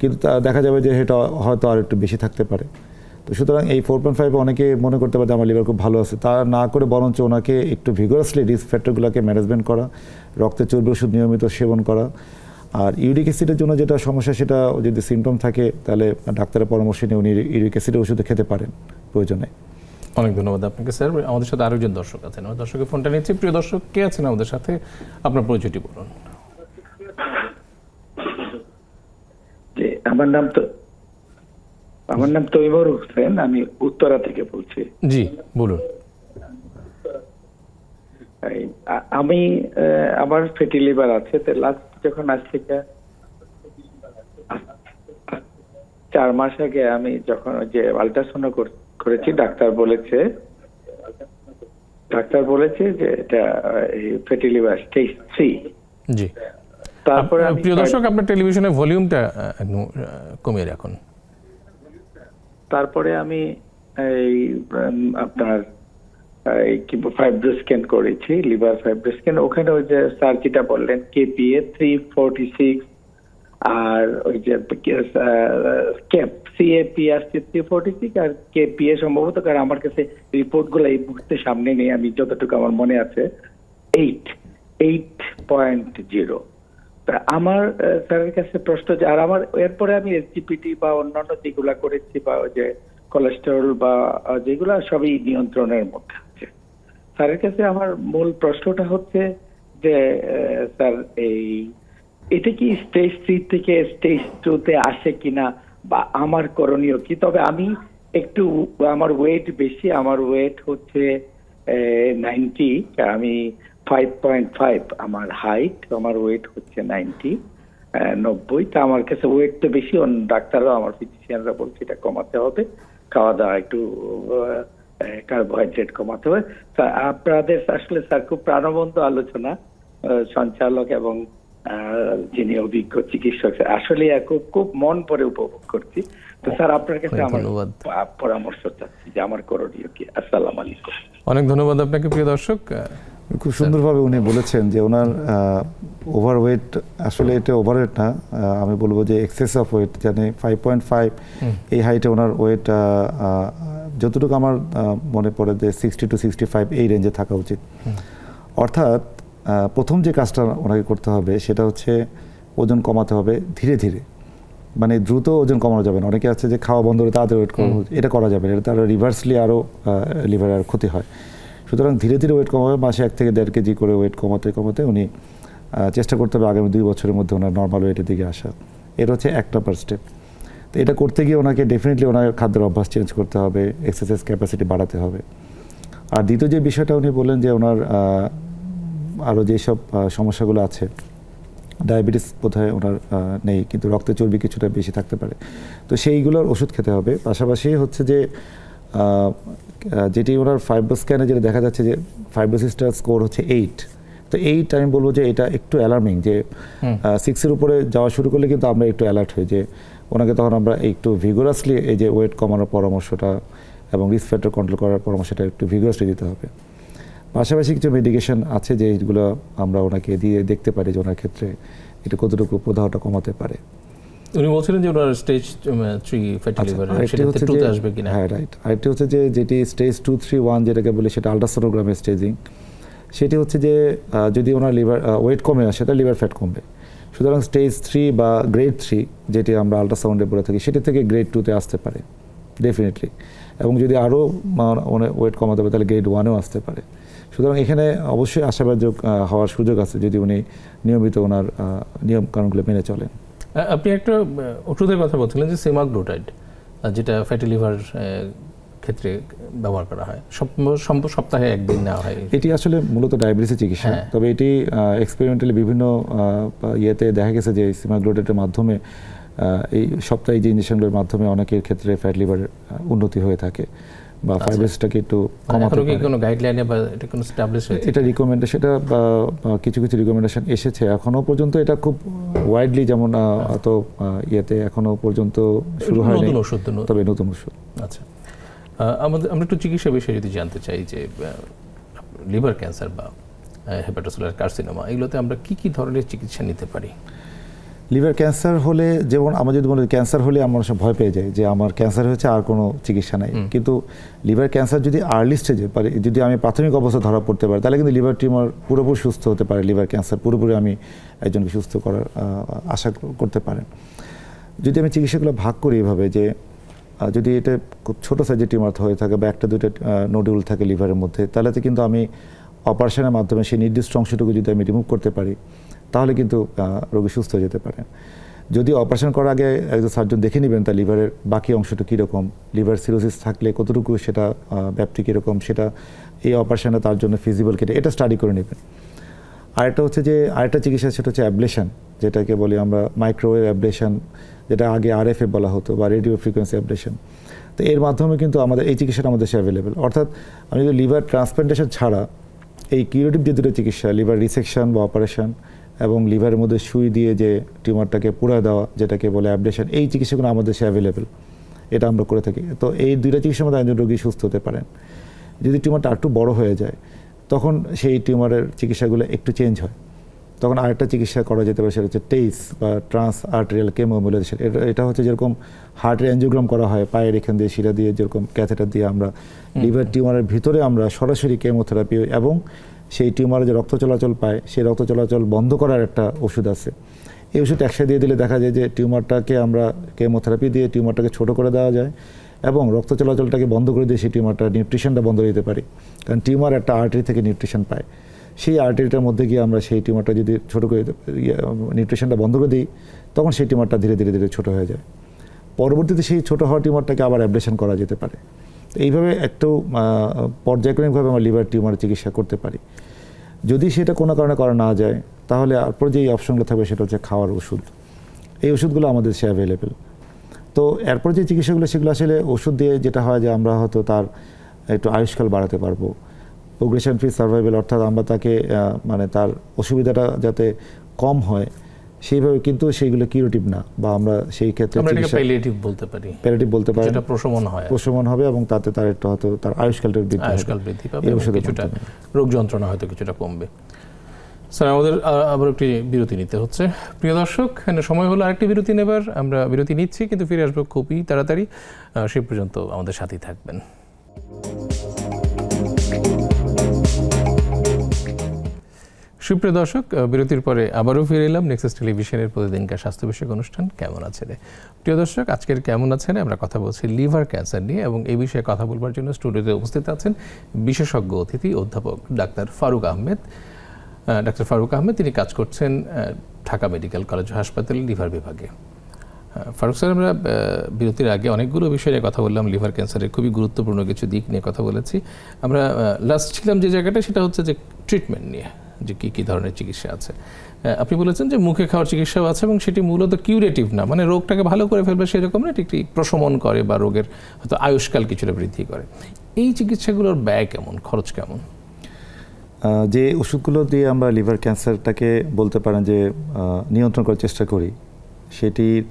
কিন্তু দেখা যাবে যে এটা হয়তো আর একটু বেশি থাকতে পারে। তো সুতরাং এই 4.5 অনেকে মনে করতে পারে আমার লিভার খুব ভালো আছে, তা না করে বরঞ্চ ওনাকে একটু ভিগোরাসলি রিস্ক ফ্যাক্টরগুলোকে ম্যানেজমেন্ট করা, রক্তের চর্বি ওষুধ নিয়মিত সেবন করা। আর ইউরিক অ্যাসিডের জন্য যেটা সমস্যা সেটা যদি সিমটম থাকে তাহলে ডাক্তারের পরামর্শ নিয়ে উনি ইউরিক অ্যাসিডের ওষুধ খেতে পারেন প্রয়োজনে। অনেক ধন্যবাদ আপনাকে স্যার। আমাদের সাথে আরেকজন দর্শক আছেন, আমার দর্শকের ফোনটা নিচ্ছি। প্রিয় দর্শক কে আছেন আমাদের সাথে, আপনার পরিচয়টি বলুন। আমার নাম তৈমুর হোসেন, আমি উত্তরা থেকে বলছি। জি বলুন। আমি আমার ফ্যাটি লিভার আছে, তো লাস্ট যখন আজ থেকে 4 মাস আগে আমি যখন যে আল্ট্রাসাউন্ড করেছি, ডাক্তার বলেছে যে এটা ফ্যাটি লিভার স্টেজ 3। জি। তারপরে প্রিয় দর্শক আপনার টেলিভিশনের ভলিউমটা কমিয়ে রাখুন। তারপরে আমি এই আপনার কি ফাইব্রোস্ক্যান করেছি, লিভার ফাইব্রোস্ক্যান। ওখানে ওই যে স্যার যেটা বললেন কেপিএ 346 আর ওই যে সিএপি আসছে 346 আর কেপিএ সম্ভবত, কারণ আমার কাছে রিপোর্ট গুলো এই মুহূর্তে সামনে নেই, আমি যতটুকু আমার মনে আছে 8.0। আমার স্যারের কাছে প্রশ্ন যে আর আমার এরপরে আমি এসজিপিটি বা অন্যান্য যেগুলা করেছি বা যে কোলেস্টেরল বা যেগুলা সবই নিয়ন্ত্রণের মধ্যে আছে। স্যারের কাছে আমার মূল প্রশ্নটা হচ্ছে যে স্যার এটা কি স্টেজ 3 থেকে স্টেজ 2-তে আসে কিনা বা আমার করণীয় কি? তবে আমি একটু আমার ওয়েট বেশি, আমার ওয়েট হচ্ছে 90, আমি 5.5 আমার হাইট, আমার ওয়েট হচ্ছে 90। তা আমার কাছে ওয়েট তো বেশি, ডাক্তাররা আমার ফিজিশিয়ানরা বলছে এটা কমাতে হবে, খাওয়া দাওয়া একটু কার্বোহাইড্রেট কমাতে হবে। আপনাদের আসলে স্যার খুব প্রাণবন্ত আলোচনা, সঞ্চালক এবং যিনি অভিজ্ঞ চিকিৎসক, আসলে খুব মন ভরে উপভোগ করছি। তো স্যার আপনার কাছে আমার পরামর্শ চাচ্ছি যে আমার করণীয় কি। আসসালামু আলাইকুম। অনেক ধন্যবাদ আপনাকে প্রিয় দর্শক। খুব সুন্দরভাবে উনি বলেছেন যে ওনার ওভারওয়েট, আসলে এটা ওভারওয়েট না, আমি বলবো যে এক্সেস অফ ওয়েট, জানি 5.5 এই হাইটে ওনার ওয়েট যতটুকু আমার মনে পড়ে যে 60 to 65 এই রেঞ্জে থাকা উচিত। অর্থাৎ প্রথম যে কাজটা ওনাকে করতে হবে সেটা হচ্ছে ওজন কমাতে হবে ধীরে ধীরে, মানে দ্রুত ওজন কমানো যাবে না। অনেকে আছে যে খাওয়া বন্ধ করে তাড়াতাড়ি ওয়েট কমানো, এটা করা যাবে না, এটা তার রিভার্সলি আরও লিভারের ক্ষতি হয়। সুতরাং ধীরে ধীরে ওয়েট কমাবে, মাসে 1 থেকে 1.5 কেজি করে ওয়েট কমাতে কমাতে উনি চেষ্টা করতে হবে আগামী 2 বছরের মধ্যে ওনার নর্মাল ওয়েটের দিকে আসা। এটা হচ্ছে 1 নাম্বার স্টেপ। তো এটা করতে গিয়ে ওনাকে ডেফিনেটলি ওনার খাদ্যের অভ্যাস চেঞ্জ করতে হবে, এক্সারসাইজ ক্যাপাসিটি বাড়াতে হবে। আর দ্বিতীয় যে বিষয়টা উনি বললেন যে ওনার আরও যেসব সমস্যাগুলো আছে, ডায়াবেটিস বোধহয় ওনার নেই, কিন্তু রক্তে চর্বি কিছুটা বেশি থাকতে পারে, তো সেইগুলোর ওষুধ খেতে হবে। পাশাপাশি হচ্ছে যে যেটি ওনার ফাইব্রো স্ক্যানে যেটা দেখা যাচ্ছে যে ফাইব্রোসিসটার স্কোর হচ্ছে 8, তো 8 আমি বলবো যে এটা একটু অ্যালার্মিং, যে 6-এর উপরে যাওয়া শুরু করলে কিন্তু আমরা একটু অ্যালার্ট হই, যে ওনাকে তখন আমরা একটু ভিগোরাসলি এই যে ওয়েট কমানোর পরামর্শটা এবং রিস্ক ফ্যাক্টর কন্ট্রোল করার পরামর্শটা একটু ভিগোরাসলি দিতে হবে। পাশাপাশি কিছু মেডিকেশন আছে যে এইগুলো আমরা ওনাকে দিয়ে দেখতে পারি যে ওনার ক্ষেত্রে এটা কতটুকু প্রদাহটা কমাতে পারে। উনি বলছিলেন যে ওনার স্টেজ 3 ফ্যাটি লিভার, সেটা টুতে আসবে কিনা? হ্যাঁ, রাইট। আরেকটি হচ্ছে যে যেটি স্টেজ 2, 3, 1 যেটাকে বলে, সেটা আল্ট্রাসোনোগ্রামের স্টেজিং। সেটি হচ্ছে যে যদি ওনার লিভার ওয়েট কমে আসে তাহলে লিভার ফ্যাট কমবে। সুতরাং স্টেজ 3 বা গ্রেড 3 যেটি আমরা আল্ট্রাসাউন্ডে বলে থাকি, সেটি থেকে গ্রেড 2-তে আসতে পারে ডেফিনেটলি, এবং যদি আরও ওয়েট কমাতে হবে তাহলে গ্রেড 1-এও আসতে পারে। সুতরাং এখানে অবশ্যই আশাবাদী হওয়ার সুযোগ আছে যদি উনি নিয়মিত ওনার নিয়মকানুনগুলো মেনে চলেন। আপনি একটা ওষুধের কথা বলছিলেন যে সেমাগ্লোটাইড, যেটা ফ্যাটি লিভার ক্ষেত্রে ব্যবহার করা হয়, সপ্তাহে 1 দিন নেওয়া হয়। এটি আসলে মূলত ডায়াবেটিসের চিকিৎসা, তবে এটি এক্সপেরিমেন্টালি বিভিন্ন ইয়েতে দেখা গেছে যে সেমাগ্লোটাইডের মাধ্যমে এই সপ্তাহে যে ইঞ্জেকশনগুলোর মাধ্যমে অনেকের ক্ষেত্রে ফ্যাট লিভারের উন্নতি হয়ে থাকে বা ফাইব্রোসিসটাকে একটু কমাতে পারে। কোনো গাইডলাইনে বা এটা কোনো এস্টাবলিশ হয়েছে? এটা রিকমেন্ডেশন, সেটা কিছু কিছু রিকমেন্ডেশন এসেছে এখনো পর্যন্ত, এটা খুব ওয়াইডলি যেমন অত ইয়েতে এখনো পর্যন্ত শুরু হয়নি, তবে নতুন ওষুধ। আচ্ছা, আমরা একটু চিকিৎসা বিষয়ে যদি জানতে চাই যে লিভার ক্যান্সার বা হেপাটোসেলুলার কার্সিনোমা, এগুলোতে আমরা কি কি ধরনের চিকিৎসা নিতে পারি? লিভার ক্যান্সার হলে যেমন আমরা যদি বলি ক্যান্সার হলে আমরা সব ভয় পেয়ে যাই যে আমার ক্যান্সার হয়েছে আর কোনো চিকিৎসা নাই, কিন্তু লিভার ক্যান্সার যদি আর্লি স্টেজে পারে, যদি আমি প্রাথমিক অবস্থা ধরা পড়তে পারি, তাহলে কিন্তু লিভার টিউমার পুরোপুরি সুস্থ হতে পারে। লিভার ক্যান্সার পুরোপুরি আমি একজনকে সুস্থ করার আশা করতে পারেন। যদি আমি চিকিৎসাগুলো ভাগ করি এভাবে যে যদি এটা খুব ছোটো সাইজের টিউমার হয়ে থাকে বা 1-2টা নোডুল থাকে লিভারের মধ্যে, তাহলে তো কিন্তু আমি অপারেশনের মাধ্যমে সেই নির্দিষ্ট অংশটুকু যদি আমি রিমুভ করতে পারি তাহলে কিন্তু রোগী সুস্থ হয়ে যেতে পারেন। যদি অপারেশন করার আগে একজন সার্জন দেখে নেবেন তার লিভারের বাকি অংশটা কীরকম, লিভার সিরোসিস থাকলে কতটুকু সেটা ব্যাপ্তি কীরকম, সেটা এই অপারেশনটা তার জন্য ফিজিবল কিনা, এটা স্টাডি করে নেবেন। আরেকটা হচ্ছে যে আরেকটা চিকিৎসা, সেটা হচ্ছে অ্যাবলেশন, যেটাকে বলি আমরা মাইক্রোওয়েভ অ্যাবলেশন, যেটা আগে আরএফএ বলা হতো, বা রেডিও ফ্রিকোয়েন্সি অ্যাবলেশন। তো এর মাধ্যমে কিন্তু আমাদের এই চিকিৎসাটা আমাদের দেশে অ্যাভেলেবেল। অর্থাৎ আমি যদি লিভার ট্রান্সপ্লান্টেশন ছাড়া এই কিউরেটিভ যে দুটো চিকিৎসা, লিভার রিসেকশন বা অপারেশন এবং লিভারের মধ্যে সুই দিয়ে যে টিউমারটাকে পুড়ে দেওয়া, যেটাকে বলে অ্যাবলেশন, এই চিকিৎসাগুলো আমাদের দেশে অ্যাভেলেবেল, এটা আমরা করে থাকি। তো এই দুইটা চিকিৎসার মধ্যে একজন রোগী সুস্থ হতে পারেন। যদি টিউমারটা একটু বড় হয়ে যায় তখন সেই টিউমারের চিকিৎসাগুলো একটু চেঞ্জ হয়, তখন আরেকটা চিকিৎসা করা যেতে পারে, সেটা হচ্ছে টেইস বা ট্রান্স আর্টেরিয়াল কেমোমোডুলেশন। এটা হচ্ছে যেরকম হার্টের এনজিওগ্রাম করা হয় পায়ের এখান দিয়ে শিরা দিয়ে, যেরকম ক্যাথেটার দিয়ে আমরা লিভার টিউমারের ভিতরে আমরা সরাসরি কেমোথেরাপি এবং সেই টিউমারে যে রক্ত চলাচল পায় সেই রক্ত চলাচল বন্ধ করার একটা ওষুধ আছে। এই ওষুধ একসাথে দিয়ে দিলে দেখা যায় যে টিউমারটাকে আমরা কেমোথেরাপি দিয়ে টিউমারটাকে ছোটো করে দেওয়া যায় এবং রক্ত চলাচলটাকে বন্ধ করে দিয়ে সেই টিউমারটা নিউট্রিশনটা বন্ধ করে দিতে পারি। কারণ টিউমার একটা আর্টারি থেকে নিউট্রিশন পায়, সেই আর্টারিটার মধ্যে গিয়ে আমরা সেই টিউমারটা যদি ছোটো করে নিউট্রিশনটা বন্ধ করে দিই তখন সেই টিউমারটা ধীরে ধীরে ধীরে ছোটো হয়ে যায়। পরবর্তীতে সেই ছোটো হওয়া টিউমারটাকে আবার অ্যাবলেশন করা যেতে পারে। এইভাবে একটু পর্যায়ক্রমিকভাবে আমরা লিভার টিউমারের চিকিৎসা করতে পারি। যদি সেটা কোনো কারণে করা না যায় তাহলে তারপর যেই অপশনগুলো থাকবে সেটা হচ্ছে খাওয়ার ওষুধ। এই ওষুধগুলো আমাদের দেশে অ্যাভেলেবেল। তো এরপর যে চিকিৎসাগুলো সেগুলো আসলে ওষুধ দিয়ে যেটা হয় যে আমরা হয়তো তার একটু আয়ুষ্কাল বাড়াতে পারবো, প্রোগ্রেশন ফ্রি সার্ভাইভাল, অর্থাৎ আমরা তাকে মানে তার অসুবিধাটা যাতে কম হয় সেইভাবে, কিন্তু সেইগুলো কিউরেটিভ না, বা আমরা সেই ক্ষেত্রে প্যালিয়েটিভ বলতে পারি, যেটা প্রশমন হবে এবং তাতে তার একটু হয়তো তার আয়ুষ্কাল বৃদ্ধি পাবে, কিছুটা রোগ যন্ত্রণা হয়তো কিছুটা কমবে। স্যার, আমাদের আবার একটি বিরতি নিতে হচ্ছে। প্রিয় দর্শক, সময় হলো আরেকটি বিরতি নেবার। আমরা বিরতি নিচ্ছি, কিন্তু ফিরে আসবো খুবই তাড়াতাড়ি। সে পর্যন্ত আমাদের সাথেই থাকবেন। সুপ্রিয় দর্শক, বিরতির পরে আবারও ফিরে এলাম নেক্সাস টেলিভিশনের প্রতিদিনকার স্বাস্থ্য বিষয়ক অনুষ্ঠান কেমন আছেন। প্রিয় দর্শক, আজকের কেমন আছেন আমরা কথা বলছি লিভার ক্যান্সার নিয়ে, এবং এই বিষয়ে কথা বলবার জন্য স্টুডিওতে উপস্থিত আছেন বিশেষজ্ঞ অতিথি অধ্যাপক ডাক্তার ফারুক আহমেদ। ডাক্তার ফারুক আহমেদ তিনি কাজ করছেন ঢাকা মেডিকেল কলেজ হাসপাতাল লিভার বিভাগে। ফারুক স্যার, আমরা বিরতির আগে অনেকগুলো বিষয় নিয়ে কথা বললাম, লিভার ক্যান্সারের খুবই গুরুত্বপূর্ণ কিছু দিক নিয়ে কথা বলেছি। আমরা লাস্ট ছিলাম যে জায়গাটা, সেটা হচ্ছে যে ট্রিটমেন্ট নিয়ে, যে কী কী ধরনের চিকিৎসা আছে। আপনি বলেছেন যে মুখে খাওয়ার চিকিৎসাও আছে, এবং সেটি মূলত কিউরেটিভ না, মানে রোগটাকে ভালো করে ফেলবে সেরকম না, ঠিক প্রশমন করে বা রোগের হয়তো আয়ুষ্কাল কিছুটা বৃদ্ধি করে। এই চিকিৎসাগুলোর ব্যয় কেমন, খরচ কেমন? যে ওষুধগুলো দিয়ে আমরা লিভার ক্যান্সারটাকে বলতে পারেন যে নিয়ন্ত্রণ করার চেষ্টা করি, সেটির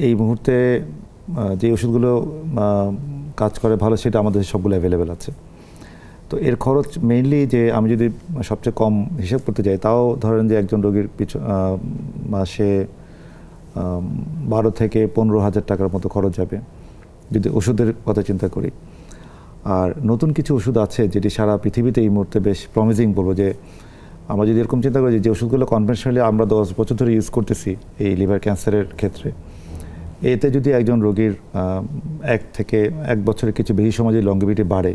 এই মুহূর্তে যে ওষুধগুলো কাজ করে ভালো, সেটা আমাদের সবগুলো অ্যাভেলেবেল আছে। তো এর খরচ মেইনলি, যে আমি যদি সবচেয়ে কম হিসাব করতে যাই, তাও ধরেন যে একজন রোগীর মাসে 12 থেকে 15,000 টাকার মতো খরচ যাবে যদি ওষুধের কথা চিন্তা করি। আর নতুন কিছু ওষুধ আছে যেটি সারা পৃথিবীতে এই মুহূর্তে বেশ প্রমিজিং, বলবো যে আমরা যদি এরকম চিন্তা করি যে ওষুধগুলো কনভেনশনালি আমরা 10 বছর ধরে ইউজ করতেছি এই লিভার ক্যান্সারের ক্ষেত্রে, এতে যদি একজন রোগীর 1 থেকে 1 বছরের কিছু বেশি সময় যদি লংগেভিটি বাড়ে,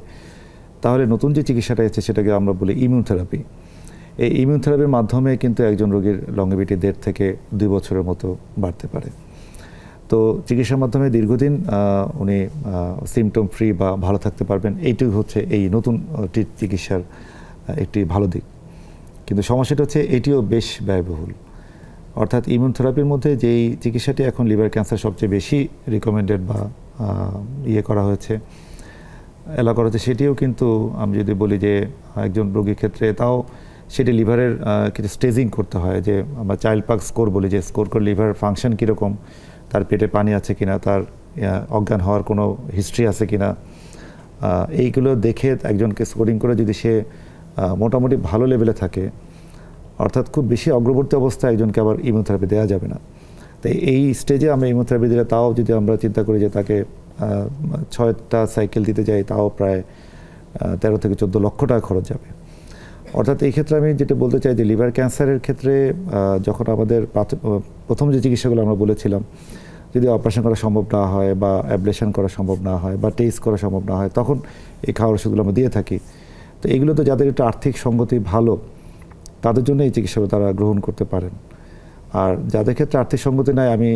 তাহলে নতুন যে চিকিৎসাটা আছে সেটাকে আমরা বলি ইমিউন থেরাপি। এই ইমিউন থেরাপির মাধ্যমে কিন্তু একজন রোগীর লংগেভিটি 1.5 থেকে 2 বছরের মতো বাড়তে পারে। তো চিকিৎসার মাধ্যমে দীর্ঘদিন উনি সিমটম ফ্রি বা ভালো থাকতে পারবেন, এইটুকু হচ্ছে এই নতুন চিকিৎসার একটি ভালো দিক। কিন্তু সমস্যাটা হচ্ছে এটিও বেশ ব্যয়বহুল। অর্থাৎ ইমিউন থেরাপির মধ্যে যেই চিকিৎসাটি এখন লিভার ক্যান্সার সবচেয়ে বেশি রিকমেন্ডেড বা করা হয়েছে, এলাকা করা হচ্ছে, সেটিও কিন্তু আমি যদি বলি যে একজন রোগীর ক্ষেত্রে, তাও সেটি লিভারের কিছু স্টেজিং করতে হয়, যে আমরা চাইল্ড পার্ক স্কোর বলি, যে স্কোর করে লিভার ফাংশন কীরকম, তার পেটে পানি আছে কিনা, তার অজ্ঞান হওয়ার কোনো হিস্ট্রি আছে কিনা, এইগুলো দেখে একজনকে স্কোরিং করে যদি সে মোটামুটি ভালো লেভেলে থাকে, অর্থাৎ খুব বেশি অগ্রবর্তী অবস্থায় একজনকে আবার ইমিউনোথেরাপি দেওয়া যাবে না। তাই এই স্টেজে আমরা ইমিউনোথেরাপি দিলে, তাও যদি আমরা চিন্তা করি যে তাকে 6টা সাইকেল দিতে যাই, তাও প্রায় 13 থেকে 14 লক্ষ টাকা খরচ যাবে। অর্থাৎ এই ক্ষেত্রে আমি যেটা বলতে চাই যে লিভার ক্যান্সারের ক্ষেত্রে যখন আমাদের প্রথম যে চিকিৎসাগুলো আমরা বলেছিলাম, যদি অপারেশন করা সম্ভব না হয়, বা অ্যাবলেশন করা সম্ভব না হয়, বা টেস্ট করা সম্ভব না হয়, তখন এই খাওয়ার ওষুধগুলো আমরা দিয়ে থাকি। তো এগুলো তো যাদের একটু আর্থিক সঙ্গতি ভালো, তাদের জন্য এই চিকিৎসাগুলো তারা গ্রহণ করতে পারেন। আর যাদের ক্ষেত্রে আর্থিক সঙ্গতি নাই, আমি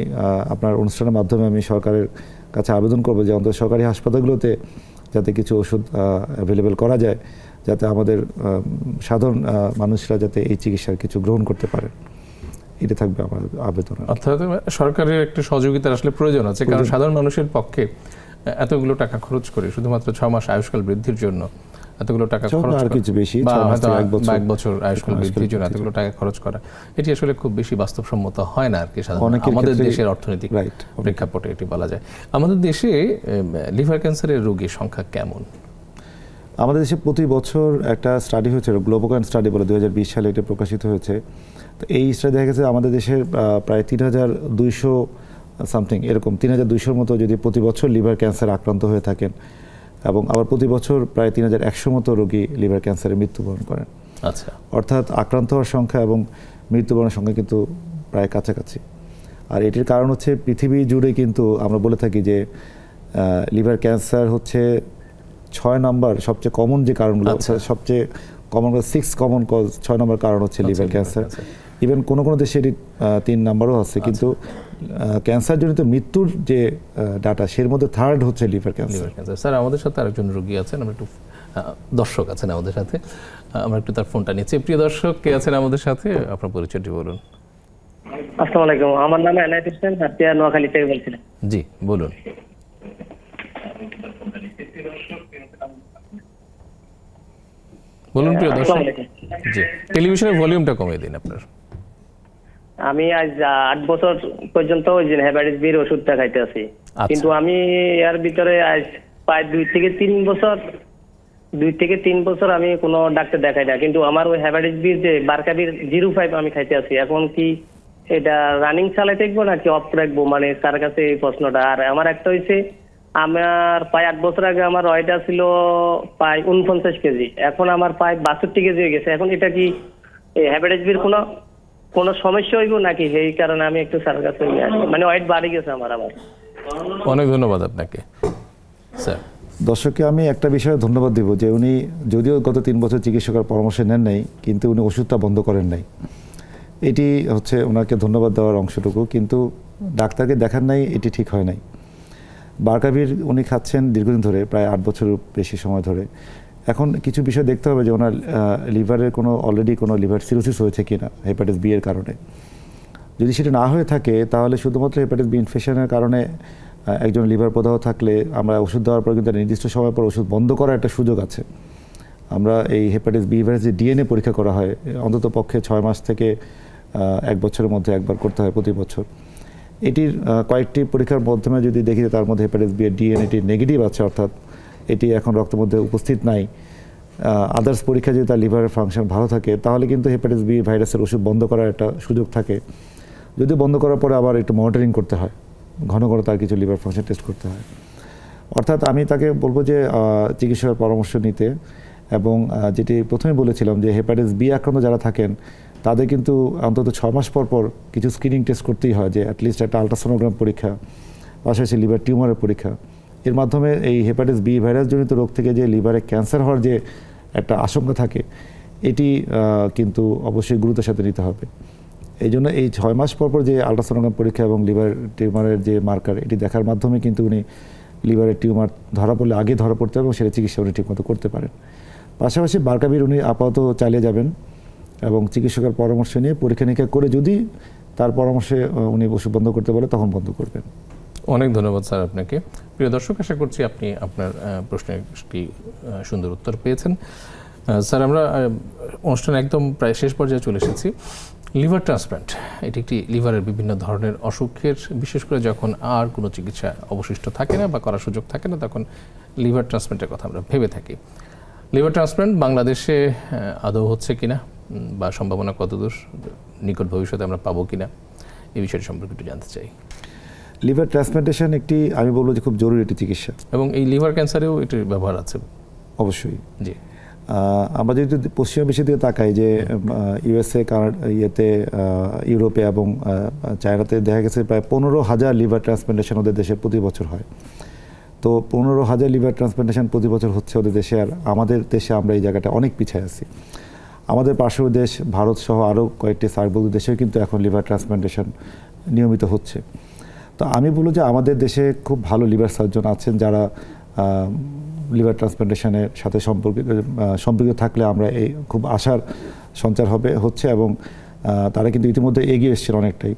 আপনার অনুষ্ঠানের মাধ্যমে আমি সরকারের কাছে আবেদন করবো যে অন্তত সরকারি হাসপাতালগুলোতে যাতে কিছু ওষুধ অ্যাভেলেবেল করা যায়, যাতে আমাদের সাধারণ মানুষরা যাতে এই চিকিৎসার কিছু গ্রহণ করতে পারে, এটা থাকবে আমার আবেদন। অর্থাৎ সরকারের একটা সহযোগিতার আসলে প্রয়োজন আছে, কারণ সাধারণ মানুষের পক্ষে এতগুলো টাকা খরচ করে শুধুমাত্র 6 মাস আয়ুষ্কাল বৃদ্ধির জন্য এতগুলো টাকা খরচ করা, কিছু বেশি 1 বছর আয়ুষ্কাল বৃদ্ধির জন্য এতগুলো টাকা খরচ করা, এটি আসলে খুব বেশি বাস্তবসম্মত হয় না আর কি। আমাদের দেশের অর্থনৈতিক প্রেক্ষাপটে এটি বলা যায়। আমাদের দেশে লিভার ক্যান্সারের রোগীর সংখ্যা কেমন? আমাদের দেশে প্রতি বছর একটা স্টাডি হয়েছে, গ্লোবোকান স্টাডি বলে, 2020 সালে এটা প্রকাশিত হয়েছে। তো এই স্টাডি দেখা গেছে আমাদের দেশের প্রায় 3200 সামথিং, এরকম 3200-র মতো যদি প্রতি বছর লিভার ক্যান্সার আক্রান্ত হয়ে থাকেন, এবং আবার প্রতি বছর প্রায় 3100 মতো রোগী লিভার ক্যান্সারে মৃত্যুবরণ করেন। আচ্ছা, অর্থাৎ আক্রান্ত হওয়ার সংখ্যা এবং মৃত্যুবরণের সংখ্যা কিন্তু প্রায় কাছাকাছি। আর এটির কারণ হচ্ছে পৃথিবী জুড়ে কিন্তু আমরা বলে থাকি যে লিভার ক্যান্সার হচ্ছে 6 নম্বর সবচেয়ে কমন যে কারণগুলো, সবচেয়ে কমন 6 কমন কজ, 6 নম্বর কারণ হচ্ছে লিভার ক্যান্সার। ইভেন কোনো কোনো দেশে এটি 3 নম্বরও আছে, কিন্তু ক্যান্সার জনিত মৃত্যুর যে ডাটা, সের মধ্যে 3rd হচ্ছে লিভার ক্যান্সার। স্যার, আমাদের সাথে আরেকজন রোগী আছেন, আমরা একটু দর্শক আছেন আমাদের সাথে, আমরা একটু তার ফোনটা নিচ্ছি। প্রিয় দর্শক, কে আছেন আমাদের সাথে, আপনার পরিচয়টি বলুন। আসসালামু আলাইকুম, আমার নাম এনায়েত হোসেন, হাতিয়া নোয়াখালী থেকে বলছিলাম। জি বলুন। বলুন প্রিয় দর্শক। জি, টেলিভিশনের ভলিউমটা কমিয়ে দিন আপনার। আমি আজ 8 বছর পর্যন্ত ওই যে হেপাটাইটিস বির ওষুধটা খাইতে আছি, কিন্তু আমি এর ভিতরে আজ প্রায় 2 থেকে 3 বছর আমি কোনো ডাক্তার দেখাই না, কিন্তু আমার ওই হেপাটাইটিস বির যে বারকাবির 05 আমি খাইতে আছি। এখন কি এটা রানিং চালাই থাকবো নাকি অফ রাখবো, মানে তার কাছে এই প্রশ্নটা। আর আমার একটা হয়েছে, আমার প্রায় 8 বছর আগে আমার ওয়েট ছিল প্রায় 49 কেজি, এখন আমার প্রায় 62 কেজি হয়ে গেছে। এখন এটা কি হেপাটাইটিস বির কোনো সমস্যা হইব নাকি? এই কারণে আমি একটু স্যারের কাছে মানে ওয়েট বাড়ে গেছে আমার। অনেক ধন্যবাদ আপনাকে স্যার। দর্শককে আমি একটা বিষয়ে ধন্যবাদ দিব যে উনি যদিও গত 3 বছর চিকিৎসকের পরামর্শ নেন নাই, কিন্তু উনি ওষুধটা বন্ধ করেন নাই। এটি হচ্ছে ওনাকে ধন্যবাদ দেওয়ার অংশটুকু। কিন্তু ডাক্তারকে দেখান নাই, এটি ঠিক হয় নাই। বারকাভির উনি খাচ্ছেন দীর্ঘদিন ধরে, প্রায় 8 বছর বেশি সময় ধরে। এখন কিছু বিষয় দেখতে হবে যে ওনার লিভারের অলরেডি কোনো লিভার সিরোসিস হয়েছে কিনা হেপাটাইটিস বি এর কারণে। যদি সেটা না হয়ে থাকে তাহলে শুধুমাত্র হেপাটাইটিস বি ইনফেকশনের কারণে একজন লিভার প্রদাহ থাকলে আমরা ওষুধ দেওয়ার পর কিন্তু নির্দিষ্ট সময় পর ওষুধ বন্ধ করার একটা সুযোগ আছে। আমরা এই হেপাটাইটিস বি ভাইরাসের ডিএনএ পরীক্ষা করা হয়, অন্তত পক্ষে 6 মাস থেকে 1 বছরের মধ্যে একবার করতে হয় প্রতি বছর। এটির কয়েকটি পরীক্ষার মাধ্যমে যদি দেখি যে তার মধ্যে হেপাটাইটিস বি এর ডিএনএটি নেগেটিভ আছে, অর্থাৎ এটি এখন রক্তের মধ্যে উপস্থিত নাই, আদার্স পরীক্ষা যদি তার লিভারের ফাংশন ভালো থাকে, তাহলে কিন্তু হেপাটাইটিস বি ভাইরাসের ওষুধ বন্ধ করার একটা সুযোগ থাকে। যদি বন্ধ করার পরে আবার একটু মনিটরিং করতে হয়, ঘন ঘন তার কিছু লিভার ফাংশন টেস্ট করতে হয়। অর্থাৎ আমি তাকে বলবো যে চিকিৎসকের পরামর্শ নিতে, এবং যেটি প্রথমে বলেছিলাম যে হেপাটাইটিস বি আক্রান্ত যারা থাকেন তাদের কিন্তু অন্তত 6 মাস পর পর কিছু স্ক্রিনিং টেস্ট করতেই হয়, যে অ্যাটলিস্ট একটা আলট্রাসোনোগ্রাম পরীক্ষা, পাশাপাশি লিভার টিউমারের পরীক্ষা। এর মাধ্যমে এই হেপাটাইটিস বি ভাইরাসজনিত রোগ থেকে যে লিভারে ক্যান্সার হওয়ার যে একটা আশঙ্কা থাকে, এটি কিন্তু অবশ্যই গুরুত্বের সাথে নিতে হবে। এই জন্য এই 6 মাস পর পর যে আলট্রাসোনোগ্রাম পরীক্ষা এবং লিভার টিউমারের যে মার্কার, এটি দেখার মাধ্যমে কিন্তু উনি লিভারের টিউমার ধরা পড়লে আগে ধরা পড়তে হবে এবং সেটা চিকিৎসা উনি ঠিকমতো করতে পারেন। পাশাপাশি বারকাভির উনি আপাতত চালিয়ে যাবেন এবং চিকিৎসকের পরামর্শ নিয়ে পরীক্ষা নিরীক্ষা করে যদি তার পরামর্শে উনি ওষুধ বন্ধ করতে বলে তখন বন্ধ করবেন। অনেক ধন্যবাদ স্যার আপনাকে। প্রিয় দর্শক, আশা করছি আপনি আপনার প্রশ্নের একটি সুন্দর উত্তর পেয়েছেন। স্যার, আমরা অনুষ্ঠান একদম প্রায় শেষ পর্যায়ে চলে এসেছি। লিভার ট্রান্সপ্লান্ট এটি একটি লিভারের বিভিন্ন ধরনের অসুখের, বিশেষ করে যখন আর কোনো চিকিৎসা অবশিষ্ট থাকে না বা করার সুযোগ থাকে না, তখন লিভার ট্রান্সপ্লান্টের কথা আমরা ভেবে থাকি। লিভার ট্রান্সপ্লান্ট বাংলাদেশে আদৌ হচ্ছে কিনা বা সম্ভাবনা কতদূর, নিকট ভবিষ্যতে আমরা পাবো কিনা, এই বিষয়টি সম্পর্কে একটু জানতে চাই। লিভার ট্রান্সপ্লান্টেশন একটি, আমি বলবো যে খুব জরুরি একটি চিকিৎসা, এবং এই লিভার ক্যান্সারেও এটির ব্যবহার আছে অবশ্যই। জি, আমরা যদি পশ্চিমা বিশ্বের দিকে তাকাই, যে ইউএসএ, ইউরোপে এবং চায়নাতে দেখা গেছে প্রায় 15,000 লিভার ট্রান্সপ্লান্টেশন ওদের দেশে প্রতি বছর হয়। তো 15,000 লিভার ট্রান্সপ্লান্টেশন প্রতি বছর হচ্ছে ওদের দেশে, আর আমাদের দেশে আমরা এই জায়গাটা অনেক পিছিয়ে আছি। আমাদের পার্শ্ববর্তী দেশ ভারত সহ আরও কয়েকটি সার্কভুক্ত দেশেও কিন্তু এখন লিভার ট্রান্সপ্লান্টেশন নিয়মিত হচ্ছে। তো আমি বলবো যে আমাদের দেশে খুব ভালো লিভার সার্জন আছেন, যারা লিভার ট্রান্সপ্লান্টেশনের সাথে সম্পর্কিত থাকলে আমরা এই খুব আশার সঞ্চার হচ্ছে, এবং তারা কিন্তু ইতিমধ্যে এগিয়ে এসেছেন অনেকটাই।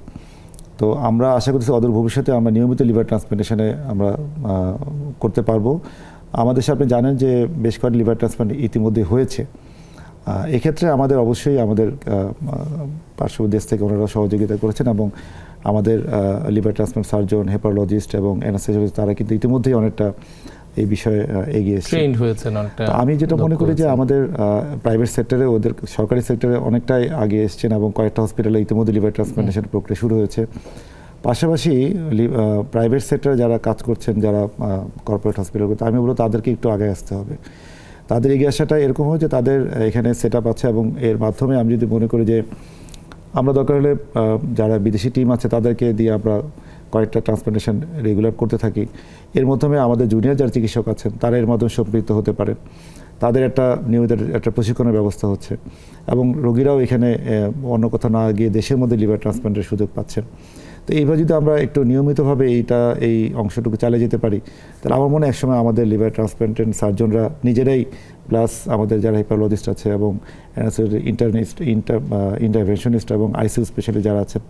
তো আমরা আশা করছি অদূর ভবিষ্যতে আমরা নিয়মিত লিভার ট্রান্সপ্লান্টেশনে আমরা করতে পারবো। আমাদের দেশে আপনি জানেন যে বেশ কয়েকটি লিভার ট্রান্সপ্লান্ট ইতিমধ্যে হয়েছে। এক্ষেত্রে আমাদের অবশ্যই আমাদের পার্শ্ববর্তী দেশ থেকে ওনারা সহযোগিতা করেছেন, এবং আমাদের লিভার ট্রান্সপ্লান্ট সার্জন, হেপারোলজিস্ট এবং অ্যানেস্থেসিওলজিস্ট তারা কিন্তু ইতিমধ্যেই অনেকটা এই বিষয়ে এগিয়ে এসেছেন। আমি যেটা মনে করি যে আমাদের প্রাইভেট সেক্টরে, ওদের সরকারি সেক্টরে অনেকটাই আগে এসছেন, এবং কয়েকটা হসপিটালে ইতিমধ্যে লিভার ট্রান্সপ্লান্টেশন প্রক্রিয়া শুরু হয়েছে। পাশাপাশি প্রাইভেট সেক্টরে যারা কাজ করছেন, যারা কর্পোরেট হসপিটালগুলোতে, আমি বলবো তাদেরকে একটু আগে আসতে হবে। তাদের এগিয়ে আসাটা এরকম হয় যে তাদের এখানে সেট আপ আছে, এবং এর মাধ্যমে আমি যদি মনে করি যে আমরা দরকার হলে যারা বিদেশি টিম আছে তাদেরকে দিয়ে আমরা কয়েকটা ট্রান্সপ্লান্টেশন রেগুলার করতে থাকি। এর মাধ্যমে আমাদের জুনিয়র যারা চিকিৎসক আছেন তারা এর মাধ্যমে সম্পৃক্ত হতে পারেন, তাদের একটা নিয়মিত একটা প্রশিক্ষণের ব্যবস্থা হচ্ছে, এবং রোগীরাও এখানে অন্য কোথাও না গিয়ে দেশের মধ্যে লিভার ট্রান্সপ্লান্টের সুযোগ পাচ্ছেন। তো এইভাবে যদি আমরা একটু নিয়মিতভাবে এই অংশটুকু চালিয়ে যেতে পারি, তাহলে আমার মনে হয় একসময় আমাদের লিভার ট্রান্সপ্লান্টেন্ট সার্জনরা নিজেরাই, প্লাস আমাদের যারা হেপারোলজিস্ট আছে এবং ইন্টারভেনশনিস্ট এবং আইসিইউ স্পেশালিস্ট যারা আছেন,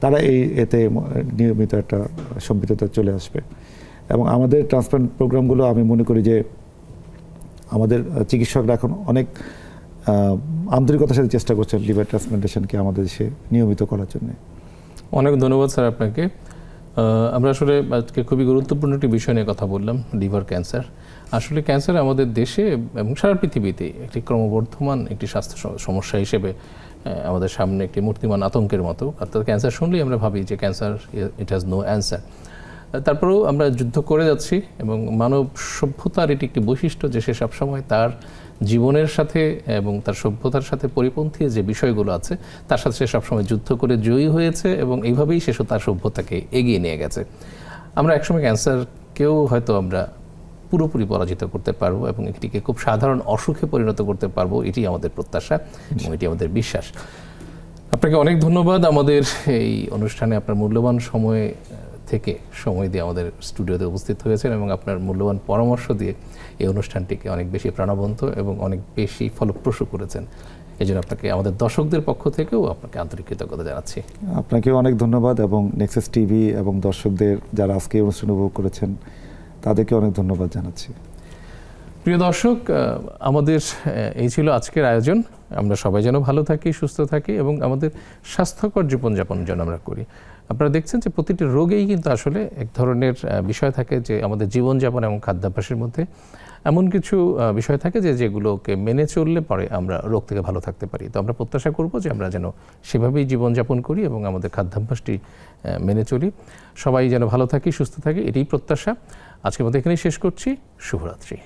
তারা এতে নিয়মিত একটা সম্পৃক্ততা চলে আসবে। এবং আমাদের ট্রান্সপ্লান্ট প্রোগ্রামগুলো আমি মনে করি যে আমাদের চিকিৎসকরা এখন অনেক আন্তরিকতার সাথে চেষ্টা করছেন লিভার ট্রান্সপ্লান্টেশনকে আমাদের দেশে নিয়মিত করার জন্য। অনেক ধন্যবাদ স্যার আপনাকে। আমরা আসলে আজকে খুবই গুরুত্বপূর্ণ একটি বিষয় নিয়ে কথা বললাম, লিভার ক্যান্সার। আসলে ক্যান্সার আমাদের দেশে এবং সারা পৃথিবীতে একটি ক্রমবর্ধমান একটি স্বাস্থ্য সমস্যা হিসেবে আমাদের সামনে একটি মূর্তিমান আতঙ্কের মতো। অর্থাৎ ক্যান্সার শুনলেই আমরা ভাবি যে cancer, it has no answer. তারপরেও আমরা যুদ্ধ করে যাচ্ছি এবং মানব সভ্যতার এটি একটি বৈশিষ্ট্য যে সে সবসময় তার জীবনের সাথে এবং তার সভ্যতার সাথে পরিপন্থী যে বিষয়গুলো আছে তার সাথে সে সবসময় যুদ্ধ করে জয়ী হয়েছে এবং এইভাবেই সে তার সভ্যতাকে এগিয়ে নিয়ে গেছে। আমরা একসময় ক্যান্সারকেও হয়তো আমরা পুরোপুরি পরাজিত করতে পারবো এবং এটিকে খুব সাধারণ অসুখে পরিণত করতে পারবো, এটি আমাদের প্রত্যাশা এবং এটি আমাদের বিশ্বাস। আপনাকে অনেক ধন্যবাদ আমাদের এই অনুষ্ঠানে আপনার মূল্যবান সময় থেকে সময় দিয়ে আমাদের স্টুডিওতে উপস্থিত হয়েছেন এবং আপনার মূল্যবান পরামর্শ দিয়ে এই অনুষ্ঠানটিকে অনেক বেশি প্রাণবন্ত এবং অনেক বেশি ফলপ্রসূ করেছেন। এই জন্য আপনাকে আমাদের দর্শকদের পক্ষ থেকেও আপনাকে আন্তরিক কৃতজ্ঞতা জানাচ্ছি। আপনাকেও অনেক ধন্যবাদ এবং নেক্সাস টিভি এবং দর্শকদের যারা আজকে এই অনুষ্ঠান উপভোগ করেছেন তাদেরকে অনেক ধন্যবাদ জানাচ্ছি। প্রিয় দর্শক, আমাদের এই ছিল আজকের আয়োজন। আমরা সবাই যেন ভালো থাকি, সুস্থ থাকি এবং আমাদের স্বাস্থ্যকর জীবনযাপন যেন আমরা করি। আপনারা দেখছেন যে প্রতিটি রোগেই কিন্তু আসলে এক ধরনের বিষয় থাকে যে আমাদের জীবনযাপন এবং খাদ্যাভ্যাসের মধ্যে এমন কিছু বিষয় থাকে যেগুলোকে মেনে চললে পরে আমরা রোগ থেকে ভালো থাকতে পারি। তো আমরা প্রত্যাশা করব যে আমরা যেন সেভাবেই জীবনযাপন করি এবং আমাদের খাদ্যাভ্যাসটি মেনে চলি। সবাই যেন ভালো থাকি, সুস্থ থাকি, এটাই প্রত্যাশা। আজকের মতো এখানেই শেষ করছি। শুভরাত্রি।